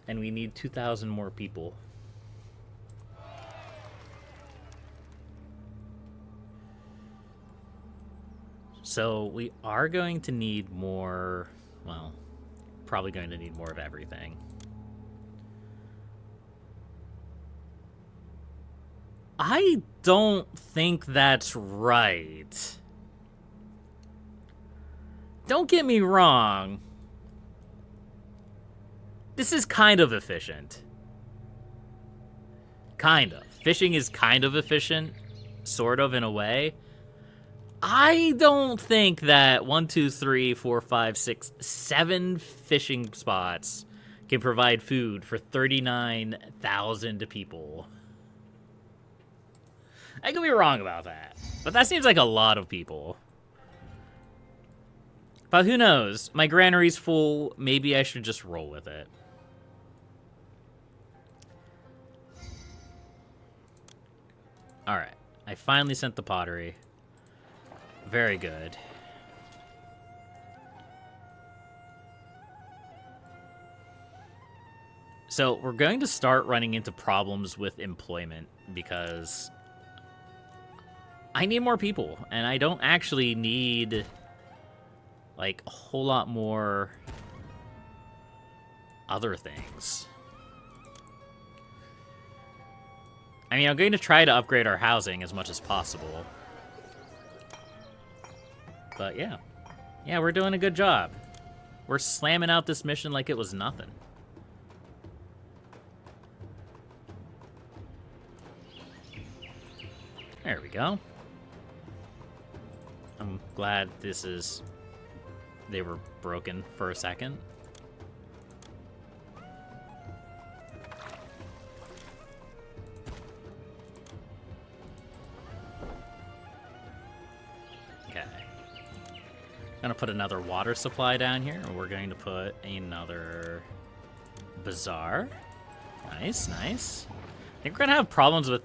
and we need 2,000 more people. So we are going to need more, well, probably going to need more of everything. I don't think that's right. Don't get me wrong. This is kind of efficient. Kind of. Fishing is kind of efficient, sort of, in a way. I don't think that 1, 2, 3, 4, 5, 6, 7 fishing spots can provide food for 39,000 people. I could be wrong about that, but that seems like a lot of people. But who knows? My granary's full. Maybe I should just roll with it. All right. I finally sent the pottery. Very good. So we're going to start running into problems with employment because I need more people, and I don't actually need like a whole lot more other things. I mean, I'm going to try to upgrade our housing as much as possible. But yeah. Yeah, we're doing a good job. We're slamming out this mission like it was nothing. There we go. I'm glad this is... They were broken for a second. Okay. Gonna put another water supply down here, and we're going to put another bazaar. Nice, nice. I think we're gonna have problems with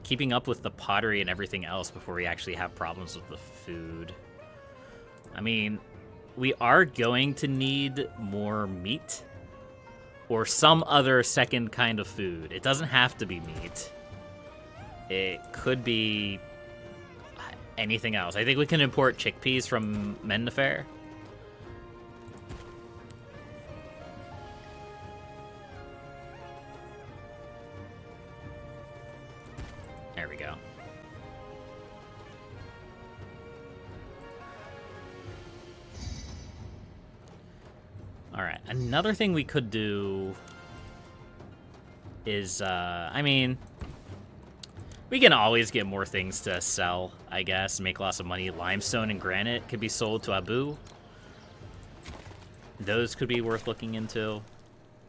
keeping up with the pottery and everything else before we actually have problems with the food. I mean, we are going to need more meat or some other second kind of food. It doesn't have to be meat. It could be anything else. I think we can import chickpeas from Mennefair. There we go. All right, another thing we could do is, I mean, we can always get more things to sell, I guess, make lots of money. Limestone and granite could be sold to Abu. Those could be worth looking into.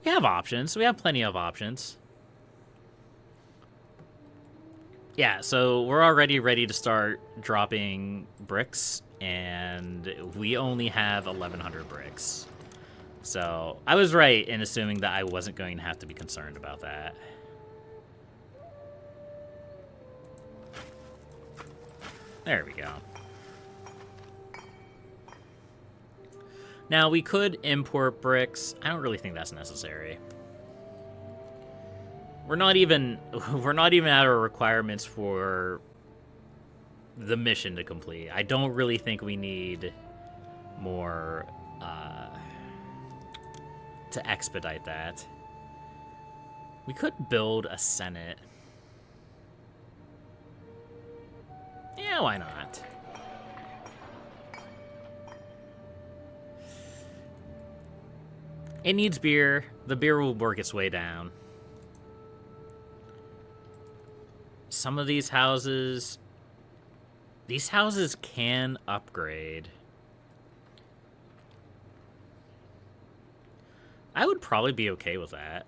We have options. We have plenty of options. Yeah, so we're already ready to start dropping bricks, and we only have 1,100 bricks. So I was right in assuming that I wasn't going to have to be concerned about that. There we go. Now, we could import bricks. I don't really think that's necessary. We're not even at our requirements for the mission to complete. I don't really think we need more to expedite that. We could build a Senate. Yeah, why not? It needs beer. The beer will work its way down. Some of these houses can upgrade. I would probably be okay with that.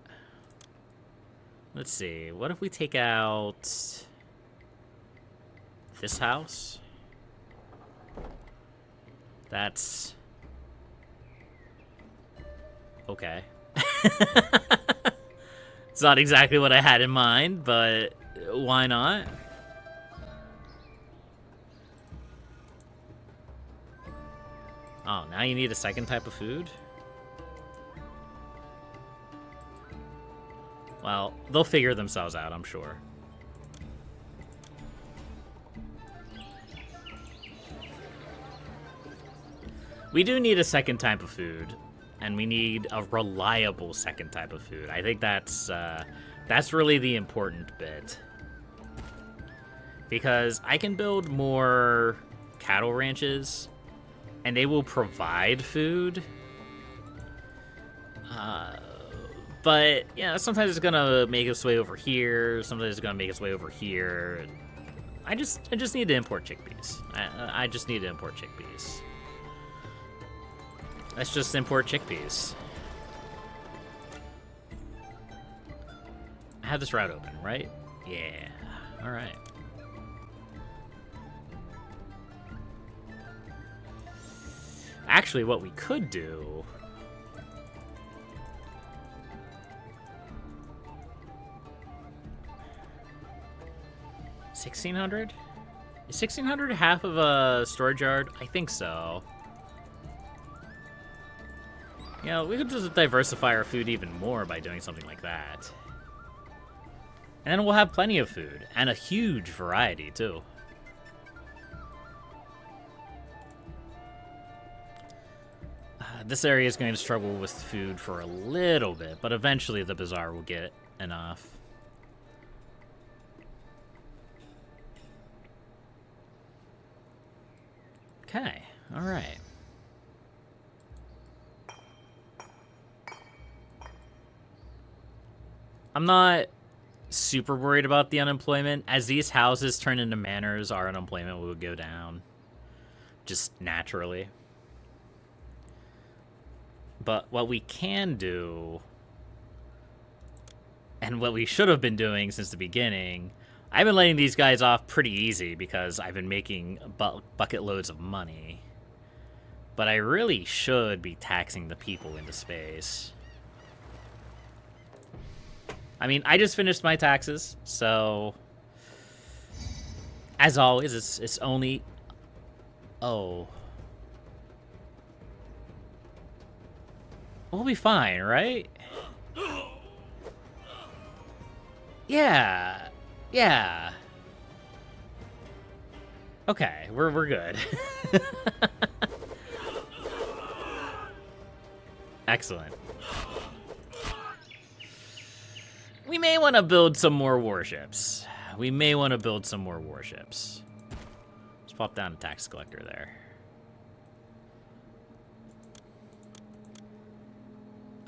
Let's see. What if we take out this house? That's okay. It's not exactly what I had in mind, but why not? Oh, now you need a second type of food? Well, they'll figure themselves out, I'm sure. We do need a second type of food, and we need a reliable second type of food. I think that's really the important bit. Because I can build more cattle ranches, and they will provide food. But, yeah, sometimes it's gonna make its way over here, sometimes it's gonna make its way over here. I just need to import chickpeas. I just need to import chickpeas. Let's just import chickpeas. I have this route open, right? Yeah. Alright. Actually, what we could do... $1,600? Is 1,600 half of a storage yard? I think so. You know, we could just diversify our food even more by doing something like that. And then we'll have plenty of food, and a huge variety, too. This area is going to struggle with food for a little bit, but eventually the bazaar will get enough. Okay, alright. I'm not super worried about the unemployment. As these houses turn into manors, our unemployment will go down. Just naturally. But what we can do, and what we should have been doing since the beginning, I've been letting these guys off pretty easy because I've been making bucket loads of money. But I really should be taxing the people into space. I mean, I just finished my taxes, so... As always, it's only... Oh... We'll be fine, right? Yeah. Yeah. Okay, we're good. Excellent. We may want to build some more warships. Let's pop down a tax collector there.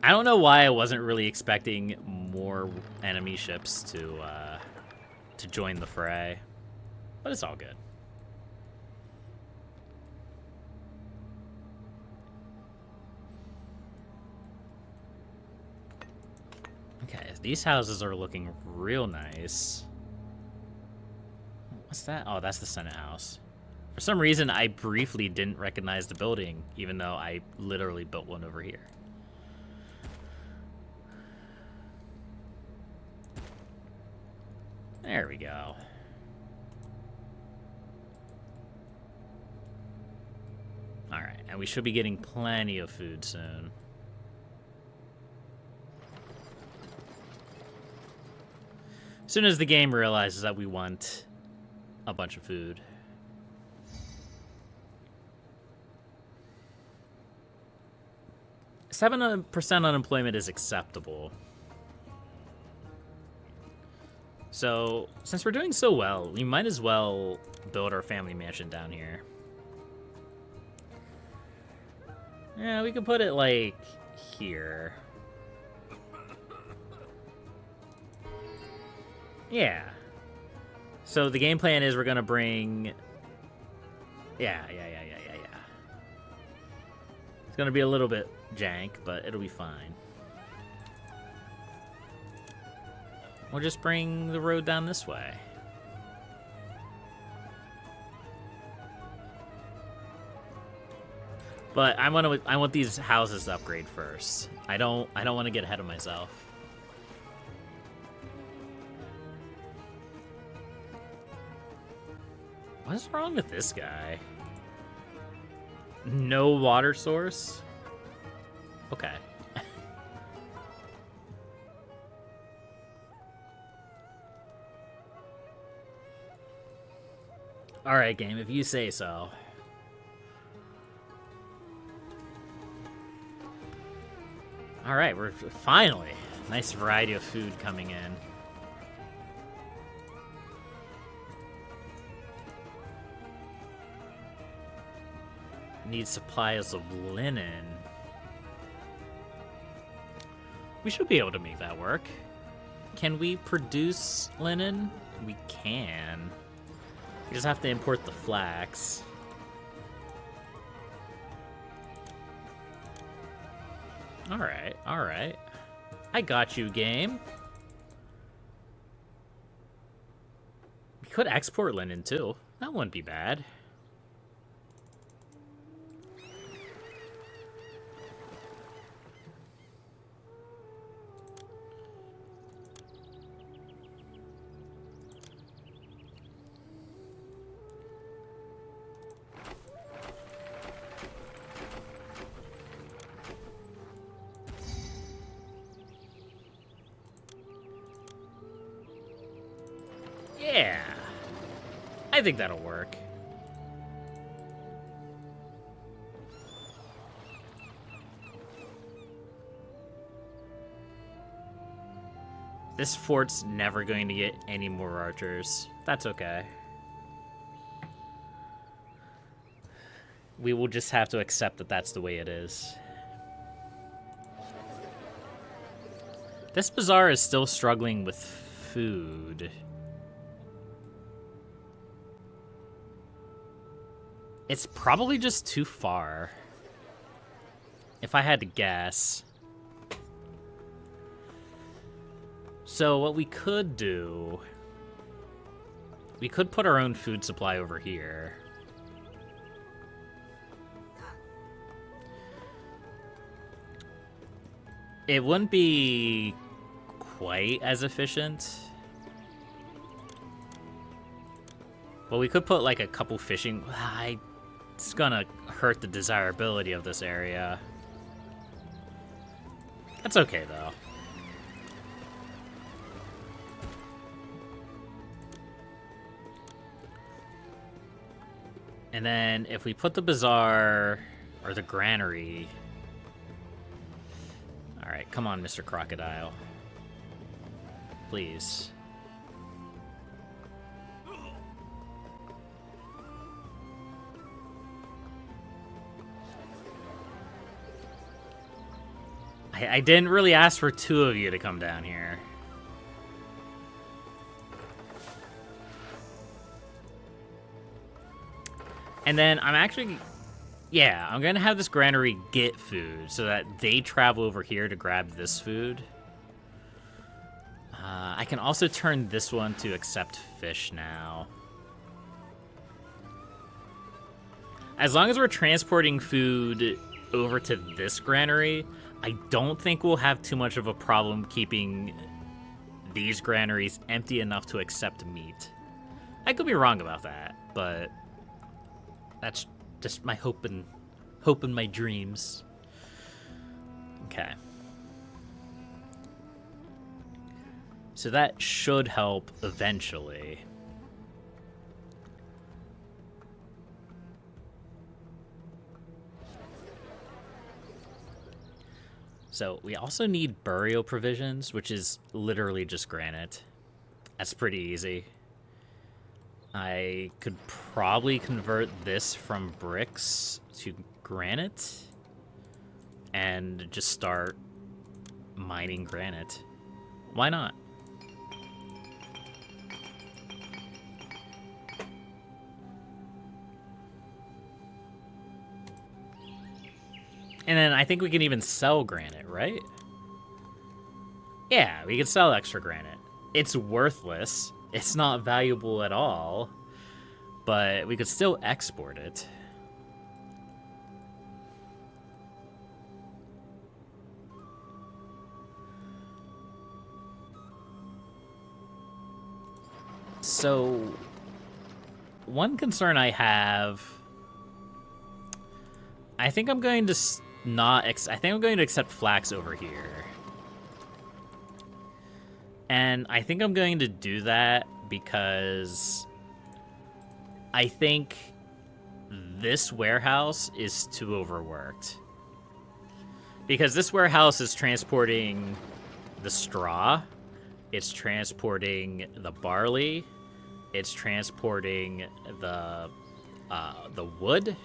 I don't know why I wasn't really expecting more enemy ships to join the fray, but it's all good. Okay, these houses are looking real nice. What's that? Oh, that's the Senate House. For some reason, I briefly didn't recognize the building, even though I literally built one over here. There we go. Alright, and we should be getting plenty of food soon. As soon as the game realizes that we want a bunch of food. %7 unemployment is acceptable. So, since we're doing so well, we might as well build our family mansion down here. Yeah, we could put it, like, here. Yeah. So, the game plan is we're gonna bring... Yeah. It's gonna be a little bit jank, but it'll be fine. We'll just bring the road down this way. But I want these houses to upgrade first. I don't want to get ahead of myself. What's wrong with this guy? No water source? Okay. Alright, game, if you say so. Alright, we're finally. Nice variety of food coming in. Need supplies of linen. We should be able to make that work. Can we produce linen? We can. We just have to import the flax. Alright, alright. I got you, game. We could export linen, too. That wouldn't be bad. Yeah. I think that'll work. This fort's never going to get any more archers. That's okay. We will just have to accept that that's the way it is. This bazaar is still struggling with food. It's probably just too far. If I had to guess. So what we could do... We could put our own food supply over here. It wouldn't be quite as efficient. But we could put like a couple fishing... It's gonna hurt the desirability of this area. That's okay, though. And then if we put the bazaar, or the granary... Alright, come on, Mr. Crocodile. Please. I didn't really ask for two of you to come down here. And then I'm actually... Yeah, I'm going to have this granary get food so that they travel over here to grab this food. I can also turn this one to accept fish now. As long as we're transporting food over to this granary, I don't think we'll have too much of a problem keeping these granaries empty enough to accept meat. I could be wrong about that, but that's just my hope and my dreams. Okay. So that should help eventually. So we also need burial provisions, which is literally just granite. That's pretty easy. I could probably convert this from bricks to granite and just start mining granite. Why not? And then I think we can even sell granite, right? Yeah, we can sell extra granite. It's worthless. It's not valuable at all. But we could still export it. So, one concern I have I think I'm going to I think I'm going to accept flax over here. And I think I'm going to do that because I think this warehouse is too overworked. Because this warehouse is transporting the straw, it's transporting the barley, it's transporting the wood.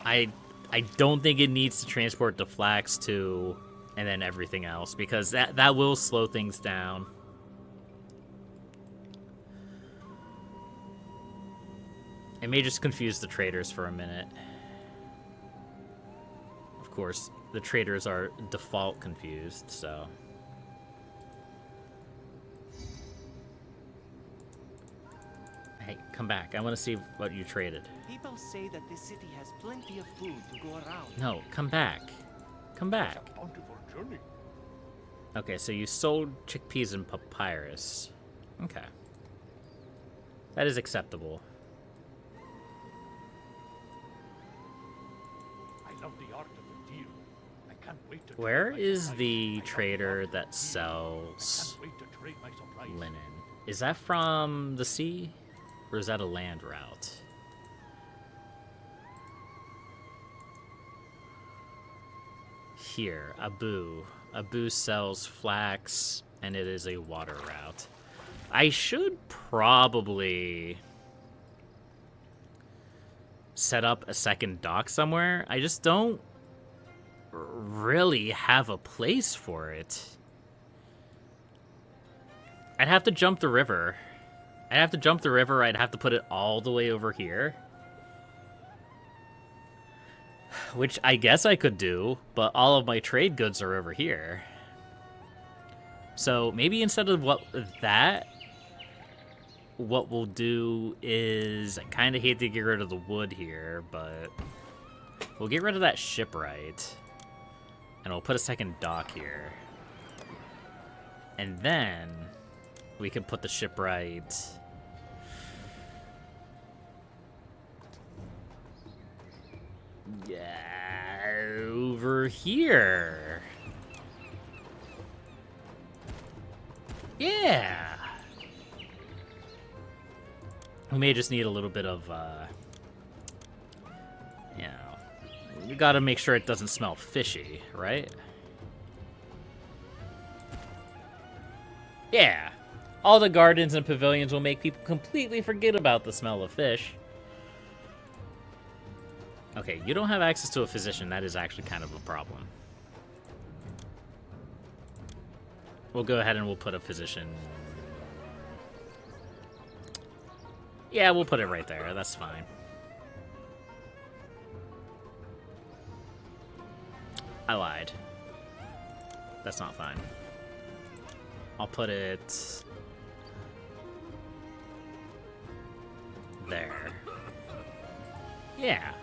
I don't think it needs to transport the flax too, and then everything else, because that will slow things down. It may just confuse the traders for a minute. Of course, the traders are default confused, so. Hey, come back. I want to see what you traded. People say that this city has plenty of food to go around. No, come back. Come back. It's a bountiful journey. Okay, so you sold chickpeas and papyrus. Okay. That is acceptable. I love the art of the deal. I can't wait to Where trade my is supplies. the I love trader art of that the deal. sells I can't wait to trade my supplies. linen? Is that from the sea? Or is that a land route? Here, Abu. Abu sells flax, and it is a water route. I should probably set up a second dock somewhere. I just don't really have a place for it. I'd have to jump the river. I'd have to put it all the way over here. Which I guess I could do, but all of my trade goods are over here. So maybe instead of what we'll do is, I kind of hate to get rid of the wood here, but we'll get rid of that shipwright. And we'll put a second dock here. And then we can put the shipwright... Yeah, over here. Yeah. We may just need a little bit of, you know, we gotta make sure it doesn't smell fishy, right? Yeah. All the gardens and pavilions will make people completely forget about the smell of fish. Okay, you don't have access to a physician. That is actually kind of a problem. We'll go ahead and we'll put a physician. Yeah, we'll put it right there. That's fine. I lied. That's not fine. I'll put it there. Yeah.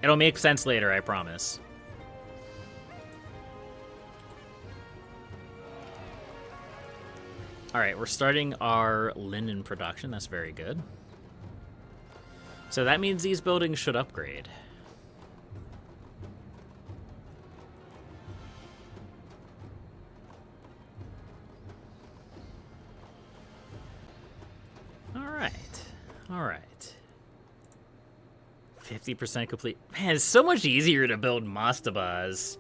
It'll make sense later, I promise. Alright, we're starting our linen production. That's very good. So that means these buildings should upgrade. Alright. Alright. 50% complete. Man, it's so much easier to build mastabas.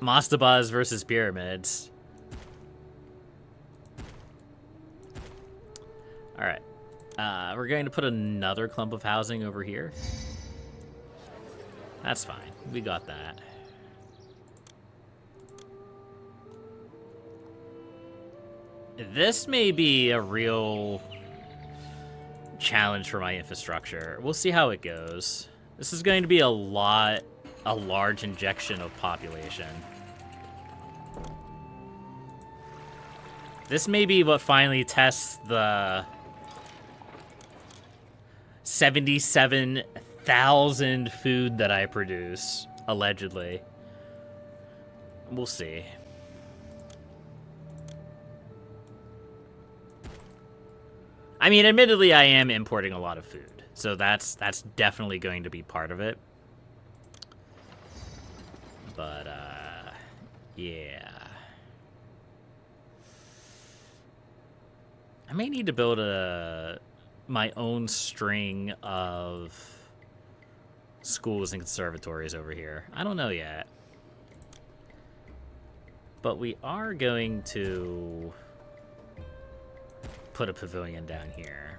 Mastabas versus pyramids. Alright. We're going to put another clump of housing over here. That's fine. We got that. This may be a real challenge for my infrastructure. We'll see how it goes. This is going to be a large injection of population. This may be what finally tests the 77,000 food that I produce, allegedly. We'll see. I mean, admittedly, I am importing a lot of food, so that's definitely going to be part of it. But, yeah. I may need to build my own string of schools and conservatories over here. I don't know yet. But we are going to put a pavilion down here.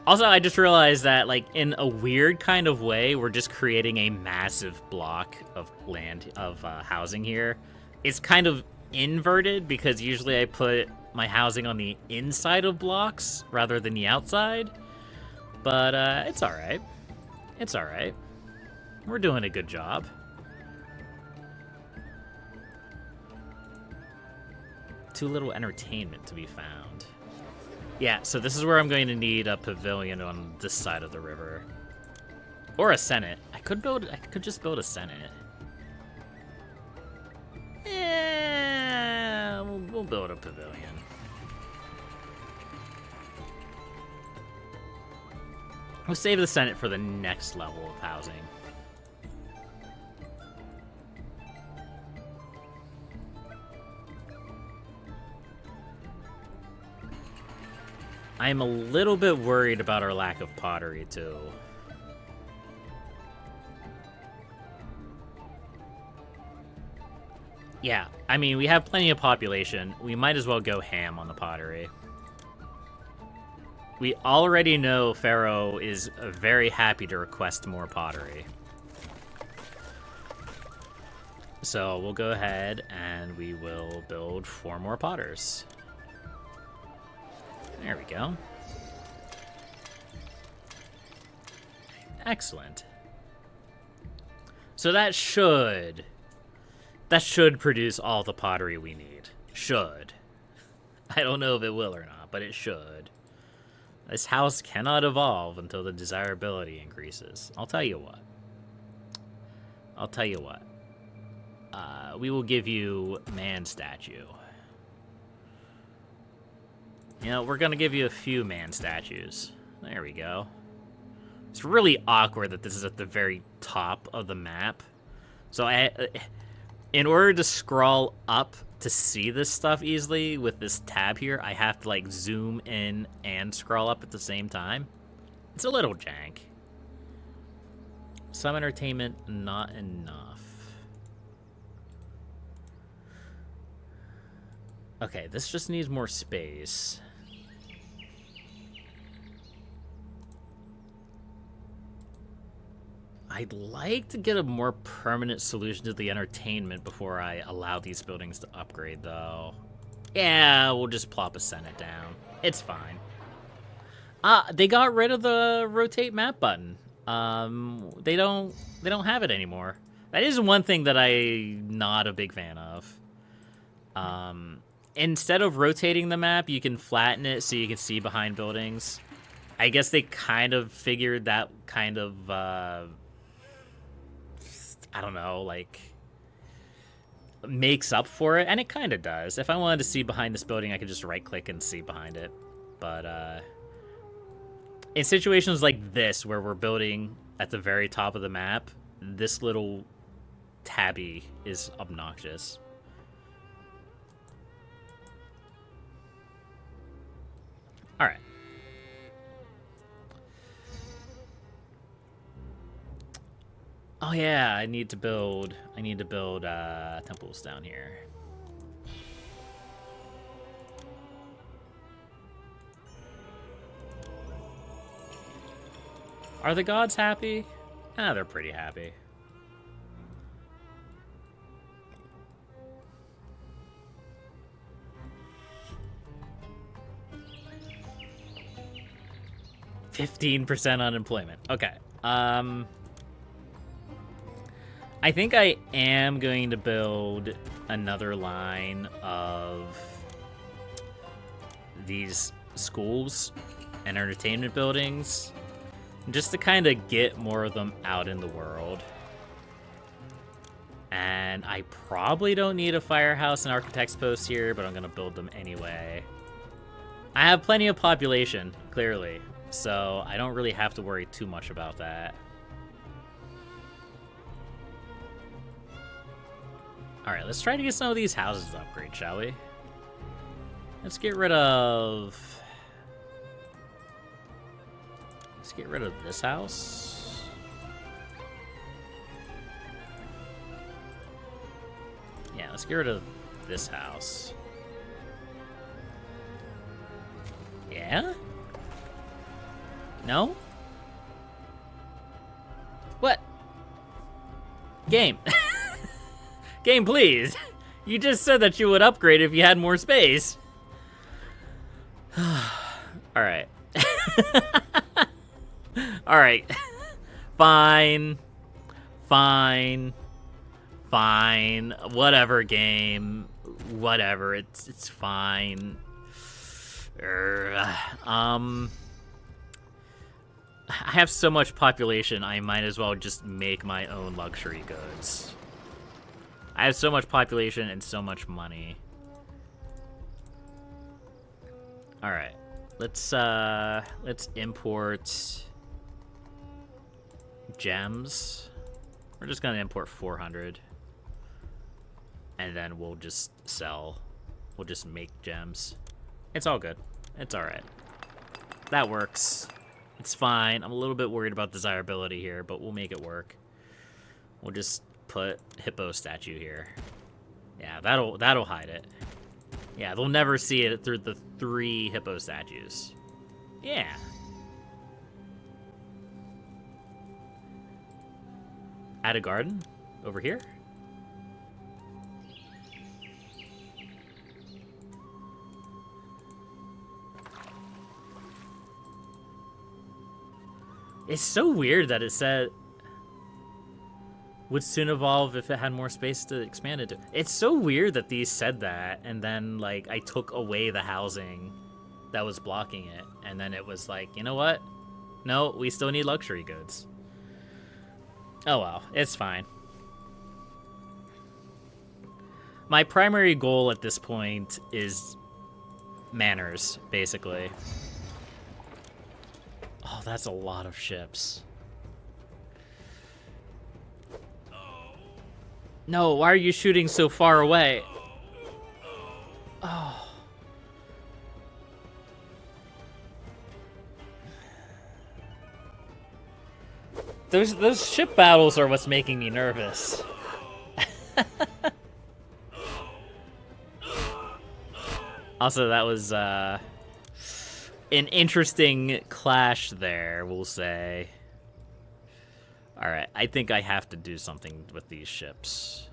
Also, I just realized that, like, in a weird kind of way, we're just creating a massive block of land, of housing here. It's kind of inverted because usually I put my housing on the inside of blocks rather than the outside. But it's all right. It's all right. We're doing a good job. Too little entertainment to be found. Yeah, so this is where I'm going to need a pavilion on this side of the river. Or a senate. I could just build a senate. Yeah, we'll build a pavilion. We'll save the senate for the next level of housing. I'm a little bit worried about our lack of pottery, too. Yeah, I mean, we have plenty of population. We might as well go ham on the pottery. We already know Pharaoh is very happy to request more pottery. So we'll go ahead and we will build 4 more potters. There we go. Excellent. So that should produce all the pottery we need. Should. I don't know if it will or not, but it should. This house cannot evolve until the desirability increases. I'll tell you what. We will give you man statue. You know, we're going to give you a few man statues. There we go. It's really awkward that this is at the very top of the map. So in order to scroll up to see this stuff easily with this tab here, I have to, like, zoom in and scroll up at the same time. It's a little jank. Some entertainment, not enough. Okay, this just needs more space. I'd like to get a more permanent solution to the entertainment before I allow these buildings to upgrade, though. Yeah, we'll just plop a Senate down. It's fine. They got rid of the rotate map button. They don't have it anymore. That is one thing that I'm not a big fan of. Instead of rotating the map, you can flatten it so you can see behind buildings. I guess they kind of figured that kind of, I don't know, like, makes up for it, and it kind of does. If I wanted to see behind this building, I could just right-click and see behind it. But, in situations like this, where we're building at the very top of the map, this little tabby is obnoxious. All right. Oh yeah, I need to build temples down here. Are the gods happy? Ah, they're pretty happy. %15 unemployment. Okay. I think I am going to build another line of these schools and entertainment buildings just to kind of get more of them out in the world. And I probably don't need a firehouse and architect's post here, but I'm gonna build them anyway. I have plenty of population, clearly, so I don't really have to worry too much about that. Alright, let's try to get some of these houses upgraded, shall we? Let's get rid of... Let's get rid of this house. Yeah, let's get rid of this house. Yeah? No? What? Game. Game, please. You just said that you would upgrade if you had more space. Alright. Alright. Fine. Fine. Fine. Whatever, game. Whatever. It's fine. I have so much population, I might as well just make my own luxury goods. I have so much population and so much money. All right, let's import gems. We're just gonna import 400, and then we'll just sell. We'll just make gems. It's all good. It's all right. That works. It's fine. I'm a little bit worried about desirability here, but we'll make it work. We'll just put hippo statue here. Yeah, that'll hide it. Yeah, they'll never see it through the 3 hippo statues. Yeah. Add a garden over here. It's so weird that it said would soon evolve if it had more space to expand into. It's so weird that these said that, and then like I took away the housing that was blocking it, and then it was like, you know what? No, we still need luxury goods. Oh well, it's fine. My primary goal at this point is manors, basically. Oh, that's a lot of ships. No, why are you shooting so far away? Oh. Those ship battles are what's making me nervous. Also, that was an interesting clash there, we'll say. Alright, I think I have to do something with these ships.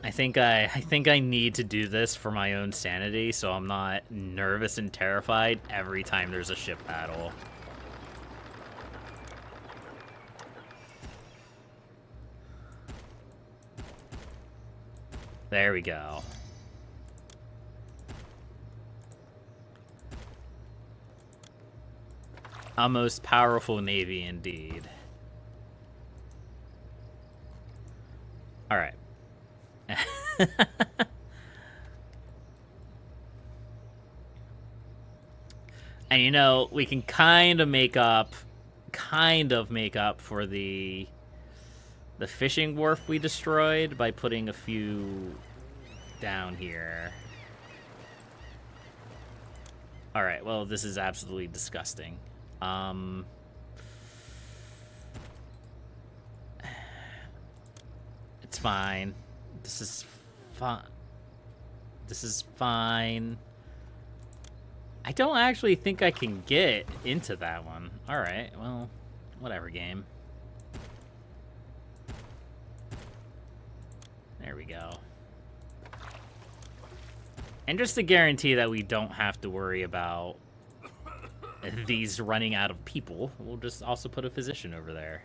I think I need to do this for my own sanity, so I'm not nervous and terrified every time there's a ship battle. There we go. A most powerful navy indeed. All right. And you know, we can kind of make up for the fishing wharf we destroyed by putting a few down here. All right, well, this is absolutely disgusting. It's fine. This is fine. This is fine. I don't actually think I can get into that one. All right, well, whatever, game. There we go. And just to guarantee that we don't have to worry about these running out of people, we'll just also put a physician over there.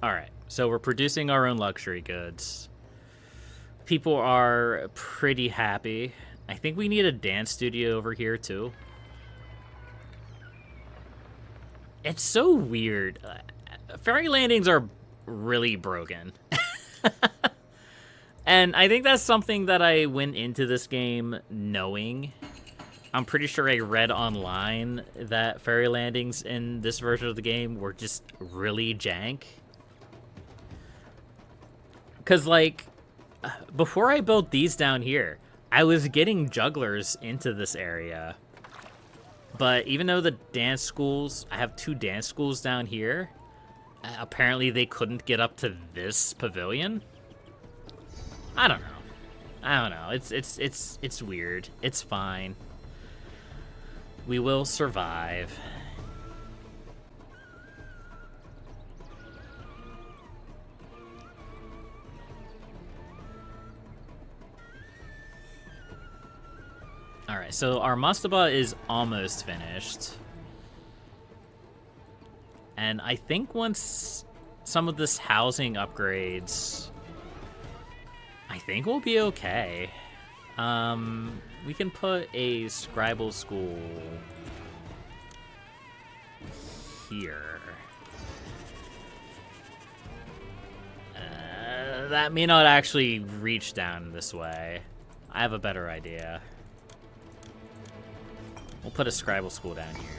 All right, so we're producing our own luxury goods. People are pretty happy. I think we need a dance studio over here, too. It's so weird. Fairy landings are really broken. And I think that's something that I went into this game knowing. I'm pretty sure I read online that fairy landings in this version of the game were just really jank. Because, like, before I built these down here, I was getting jugglers into this area. But even though the dance schools, I have 2 dance schools down here, apparently they couldn't get up to this pavilion. I don't know. It's weird. It's fine. We will survive. All right, so our mastaba is almost finished. And I think once some of this housing upgrades, I think we'll be okay. We can put a scribal school here. That may not actually reach down this way. I have a better idea. We'll put a scribal school down here.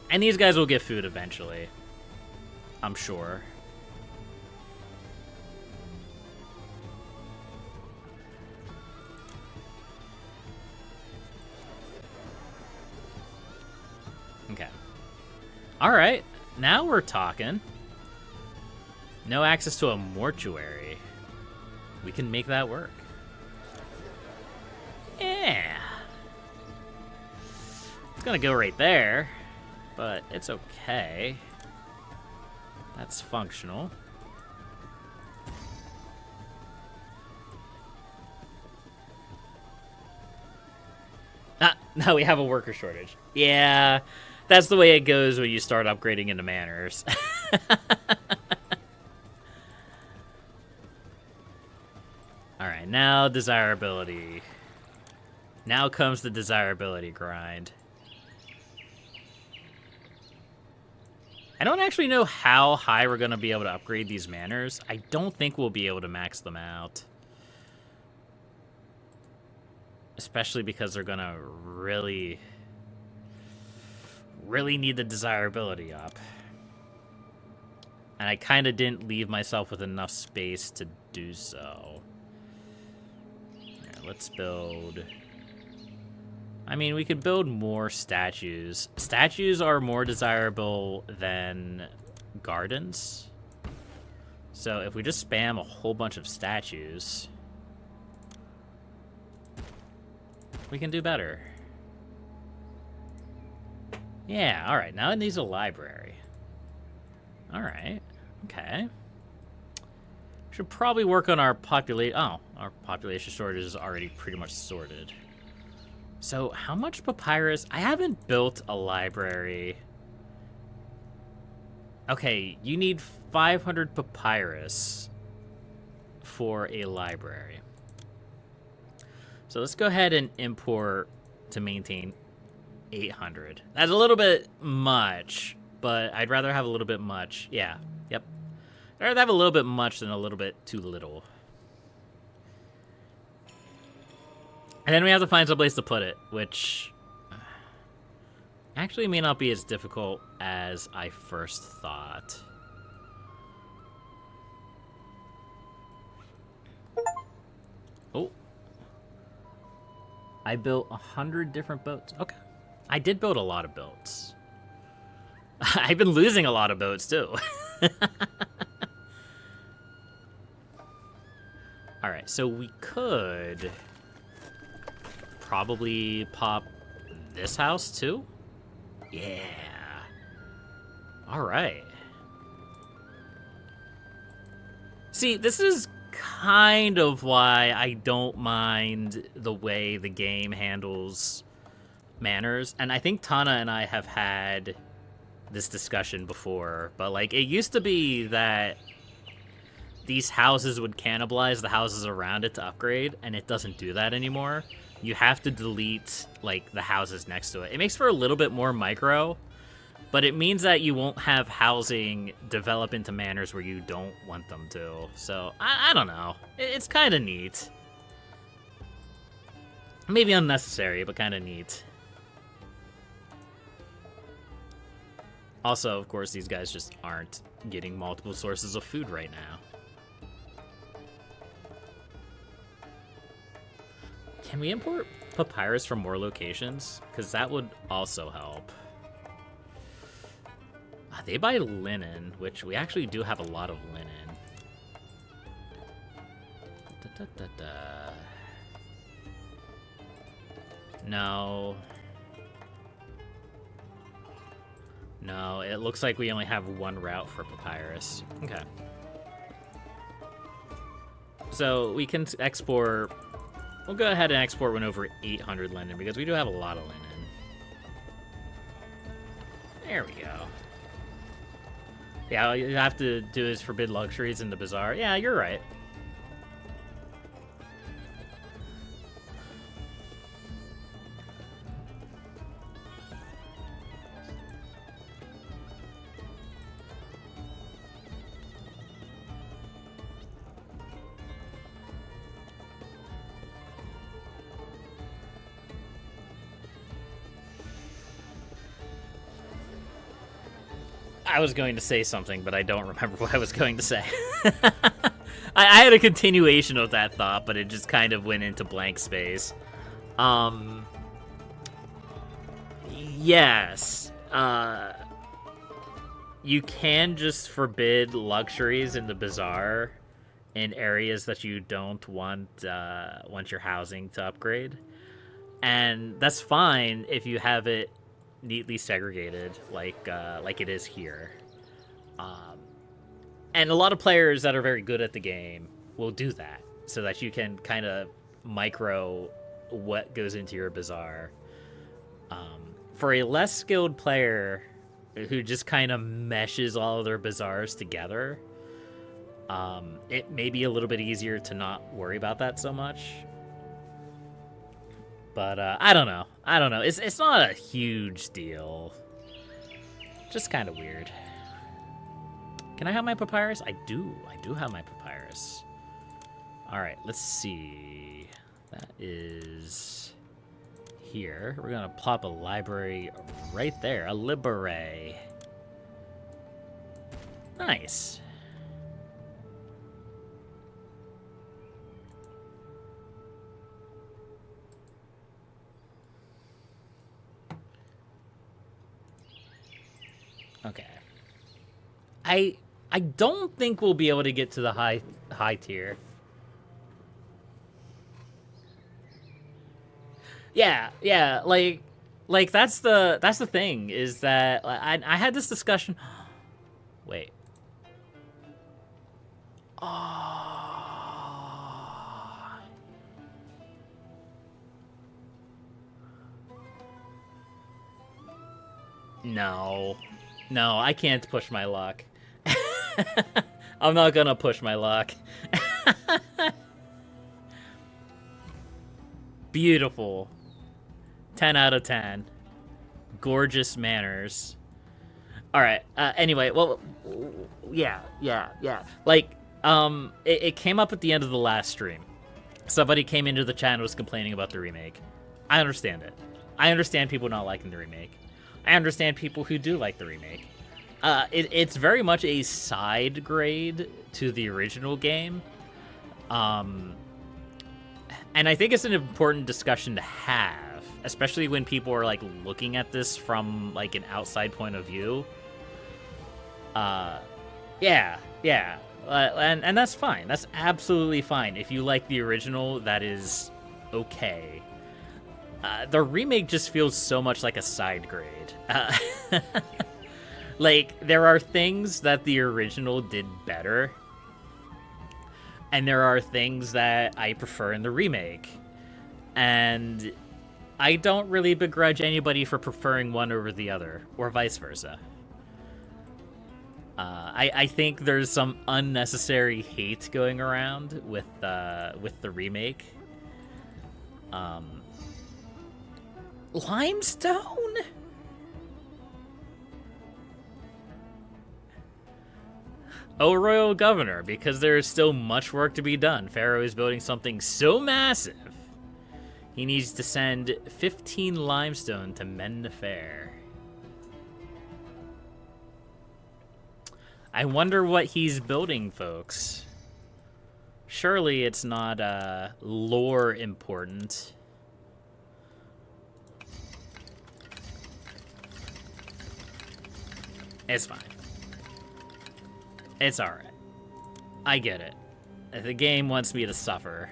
And these guys will get food eventually. I'm sure. Okay. Alright, now we're talking. No access to a mortuary. We can make that work. Yeah. It's gonna go right there, but it's okay. That's functional. Now we have a worker shortage. Yeah, that's the way it goes when you start upgrading into manors. Alright, now desirability. Now comes the desirability grind. I don't actually know how high we're going to be able to upgrade these manors. I don't think we'll be able to max them out. Especially because they're going to really need the desirability up. And I kind of didn't leave myself with enough space to do so. Right, let's build... I mean, we could build more statues. Statues are more desirable than gardens. So if we just spam a whole bunch of statues, we can do better. Yeah, all right. Now it needs a library. All right. Okay. Should probably work on our population. Oh, our population shortage is already pretty much sorted. So how much papyrus? I haven't built a library. Okay, you need 500 papyrus for a library. So let's go ahead and import to maintain 800. That's a little bit much, but I'd rather have a little bit much. Yeah, yep. I'd rather have a little bit much than a little bit too little. And then we have to find some place to put it, which actually may not be as difficult as I first thought. Oh. I built 100 different boats. Okay. I did build a lot of boats. I've been losing a lot of boats, too. All right, so we could probably pop this house too. Yeah. All right. See, this is kind of why I don't mind the way the game handles manors, and I think Tana and I have had this discussion before, but like it used to be that these houses would cannibalize the houses around it to upgrade, and it doesn't do that anymore. You have to delete like the houses next to it. It makes for a little bit more micro, but it means that you won't have housing develop into manors where you don't want them to. So I don't know. It's kind of neat. Maybe unnecessary, but kind of neat. Also, of course, these guys just aren't getting multiple sources of food right now. Can we import papyrus from more locations? Because that would also help. They buy linen, which we actually do have a lot of linen. No. No, it looks like we only have one route for papyrus. Okay. So we can export... We'll go ahead and export one over 800 linen, because we do have a lot of linen. There we go. Yeah, all you have to do is forbid luxuries in the bazaar. Yeah, you're right. I was going to say something, but I don't remember what I was going to say. I had a continuation of that thought, but it just kind of went into blank space. Yes. You can just forbid luxuries in the bazaar in areas that you don't want your housing to upgrade. And that's fine if you have it neatly segregated like it is here. And a lot of players that are very good at the game will do that so that you can kind of micro what goes into your bazaar. For a less skilled player who just kind of meshes all of their bazaars together, it may be a little bit easier to not worry about that so much. But I don't know. It's not a huge deal. Just kind of weird. Can I have my papyrus? I do have my papyrus. All right, let's see. That is here. We're gonna plop a library right there. A library. Nice. Okay. I don't think we'll be able to get to the high tier. Yeah, like that's the thing, is that I had this discussion. Wait. Oh. No, I can't push my luck. I'm not gonna push my luck. Beautiful. 10 out of 10. Gorgeous manners. Alright, anyway, well, yeah. Like, it came up at the end of the last stream. Somebody came into the chat and was complaining about the remake. I understand it. I understand people not liking the remake. I understand people who do like the remake. It's very much a side grade to the original game. And I think it's an important discussion to have, especially when people are like looking at this from like an outside point of view. Yeah. And that's fine. That's absolutely fine. If you like the original, that is okay. The remake just feels so much like a side grade. Like, there are things that the original did better, and there are things that I prefer in the remake. And I don't really begrudge anybody for preferring one over the other, or vice versa. I think there's some unnecessary hate going around with the remake. Limestone? Oh, Royal Governor, because there is still much work to be done. Pharaoh is building something so massive, he needs to send 15 limestone to mend the fair. I wonder what he's building, folks. Surely it's not lore important. It's fine. It's alright. I get it. The game wants me to suffer.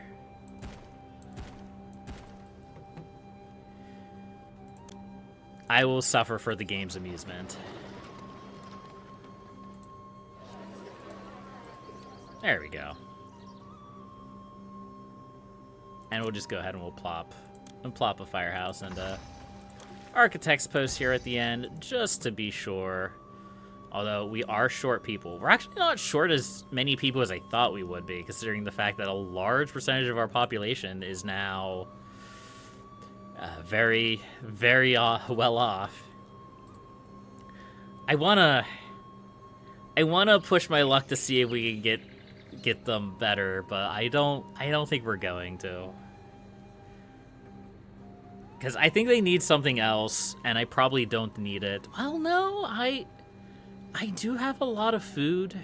I will suffer for the game's amusement. There we go. And we'll just go ahead and we'll plop a firehouse and architect's post here at the end, just to be sure. Although we are short people. We're actually not short as many people as I thought we would be, considering the fact that a large percentage of our population is now very, very well off. I wanna push my luck to see if we can get them better, but I don't think we're going to. Because I think they need something else, and I probably don't need it. Well, no, I do have a lot of food.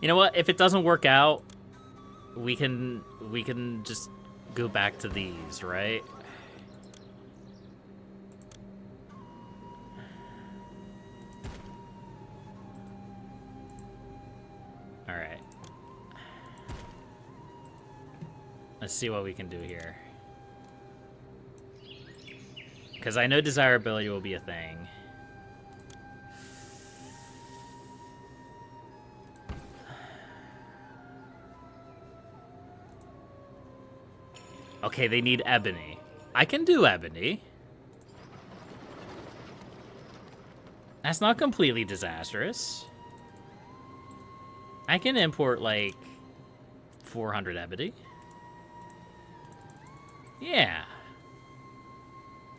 You know what? If it doesn't work out, we can just go back to these, right? All right. Let's see what we can do here. Because I know desirability will be a thing. Okay, they need ebony. I can do ebony. That's not completely disastrous. I can import, like, 400 ebony. Yeah.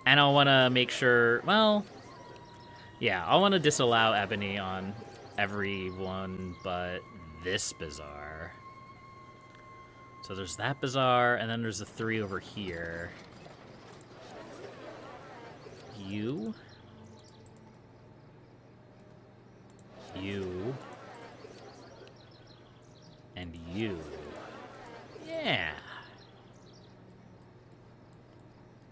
And I'll want to make sure, well, yeah, I'll want to disallow ebony on everyone but this bazaar. So there's that bazaar, and then there's the 3 over here. You. You. And you. Yeah.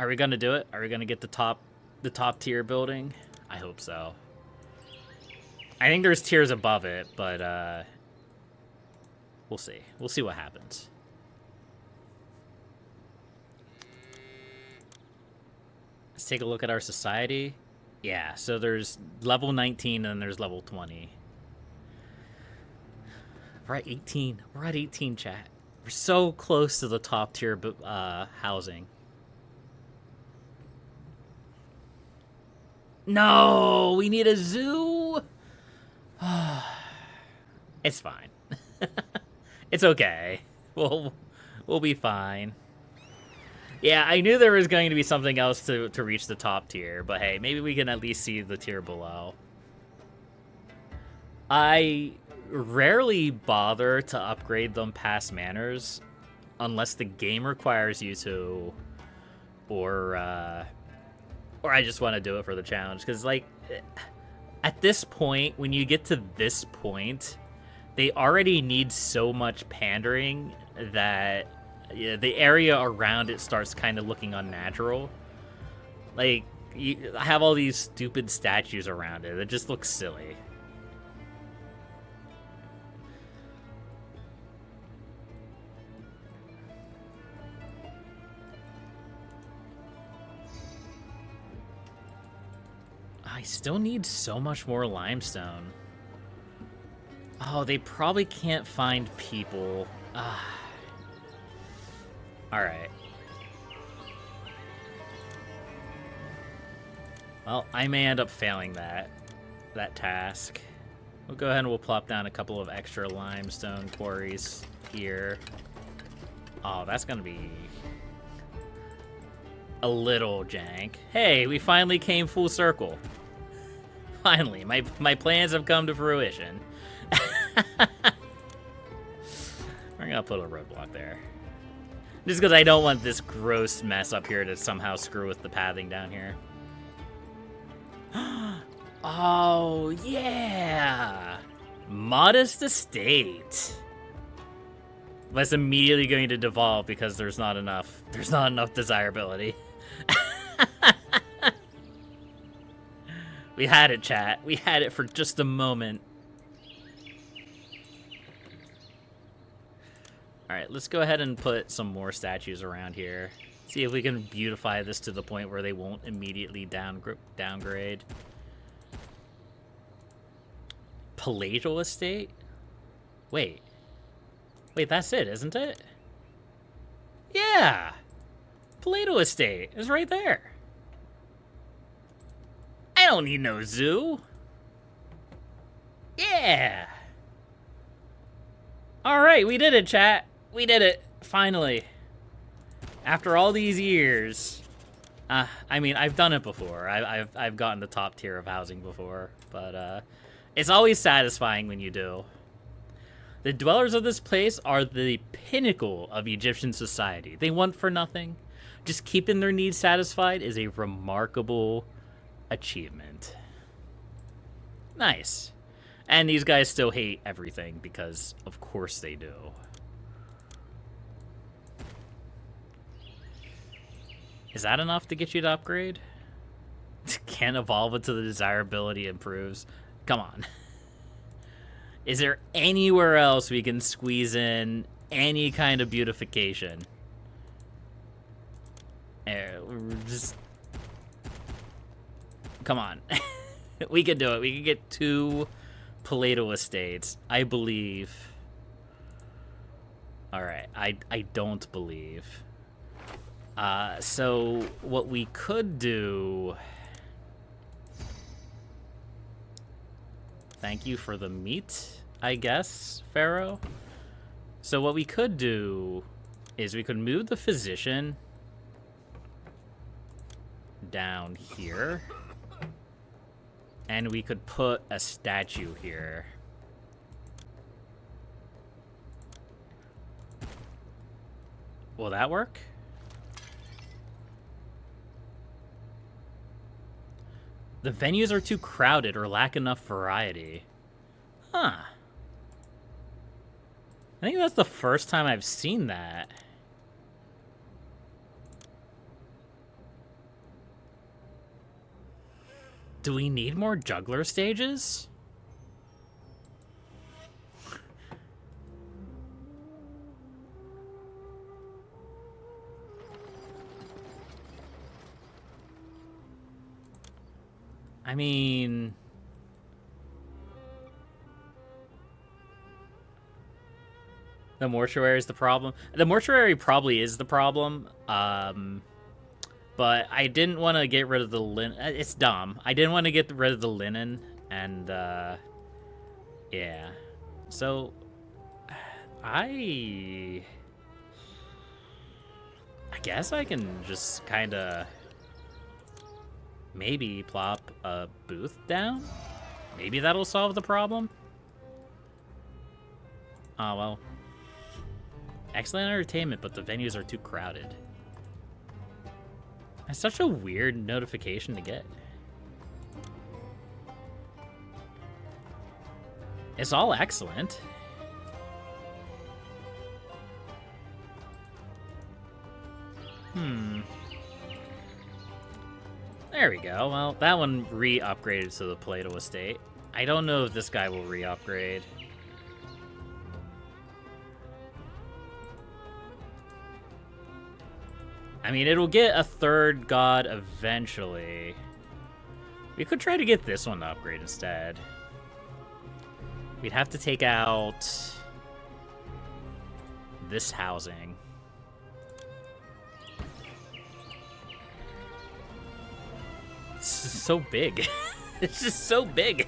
Are we gonna do it? Are we gonna get the top tier building? I hope so. I think there's tiers above it, but we'll see. We'll see what happens. Let's take a look at our society. Yeah, so there's level 19 and there's level 20. We're at 18. We're at 18, chat. We're so close to the top tier housing. No, we need a zoo. It's fine. It's okay. We'll be fine. Yeah, I knew there was going to be something else to reach the top tier, but hey, maybe we can at least see the tier below. I rarely bother to upgrade them past manors unless the game requires you to, or I just want to do it for the challenge. Because, like, at this point, when you get to this point, they already need so much pandering that the area around it starts kind of looking unnatural. Like, you have all these stupid statues around it. It just looks silly. I still need so much more limestone. Oh, they probably can't find people. Alright. Well, I may end up failing that task. We'll go ahead and we'll plop down a couple of extra limestone quarries here. Oh, that's gonna be a little jank. Hey, we finally came full circle. Finally, my plans have come to fruition. We're gonna put a roadblock there. Just because I don't want this gross mess up here to somehow screw with the pathing down here. Oh, yeah! Modest estate. But it's immediately going to devolve because there's not enough desirability. We had it, chat. We had it for just a moment. Alright, let's go ahead and put some more statues around here. See if we can beautify this to the point where they won't immediately downgrade. Palatial estate? Wait, that's it, isn't it? Yeah! Palatial estate is right there. I don't need no zoo. Yeah! Alright, we did it, chat. We did it, finally. After all these years. I mean, I've done it before. I've gotten the top tier of housing before, but it's always satisfying when you do. The dwellers of this place are the pinnacle of Egyptian society. They want for nothing. Just keeping their needs satisfied is a remarkable achievement. Nice. And these guys still hate everything because, of course, they do. Is that enough to get you to upgrade? Can't evolve until the desirability improves. Come on. Is there anywhere else we can squeeze any kind of beautification? Just... Come on. We can do it. We can get 2 Palatial estates. I believe. Alright, I don't believe. So what we could do... Thank you for the meat, I guess, Pharaoh. So what we could do is we could move the physician down here. And we could put a statue here. Will that work? The venues are too crowded or lack enough variety. Huh. I think that's the first time I've seen that. Do we need more juggler stages? I mean... The mortuary is the problem. The mortuary probably is the problem. But I didn't want to get rid of the linen. It's dumb. I didn't want to get rid of the linen. And, yeah. So, I guess I can just kind of maybe plop a booth down. Maybe that'll solve the problem. Oh, well. Excellent entertainment, but the venues are too crowded. It's such a weird notification to get. It's all excellent. There we go. Well, that one re-upgraded to the Palatial estate. I don't know if this guy will re-upgrade. I mean, it'll get a 3rd god eventually. We could try to get this one to upgrade instead. We'd have to take out this housing. This is so big. It's just so big.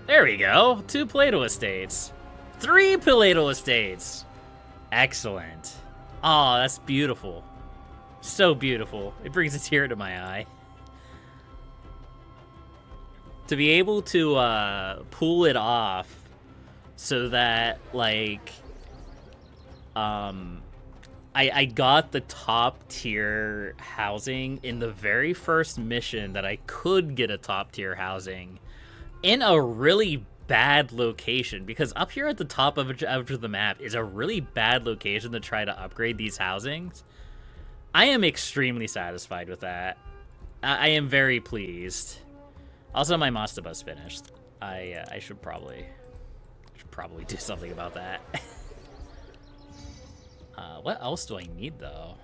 There we go. 2 Plato estates. 3 Plato estates. Excellent. Oh, that's beautiful. So beautiful. It brings a tear to my eye. To be able to pull it off so that, like, I got the top tier housing in the very first mission that I could get a top tier housing in a really bad location, because up here at the top of the map is a really bad location to try to upgrade these housings. I am extremely satisfied with that. I am very pleased. Also, my mastaba finished. I should probably do something about that. What else do I need, though?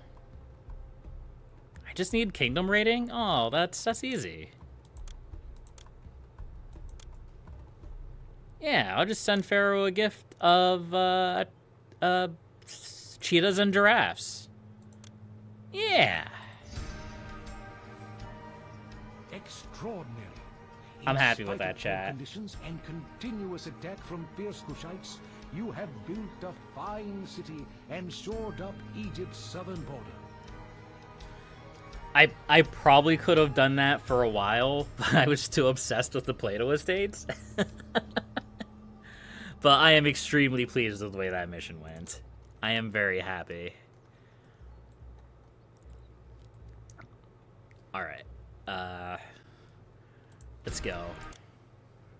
I just need kingdom rating? Oh, that's easy. Yeah, I'll just send Pharaoh a gift of cheetahs and giraffes. Yeah. Extraordinary. I'm In happy with spite that, of poor chat. Conditions and continuous attack from fierce Kushites, you have built a fine city and shored up Egypt's southern border. I probably could have done that for a while, but I was too obsessed with the Plato estates. But I am extremely pleased with the way that mission went. I am very happy. Alright. Let's go.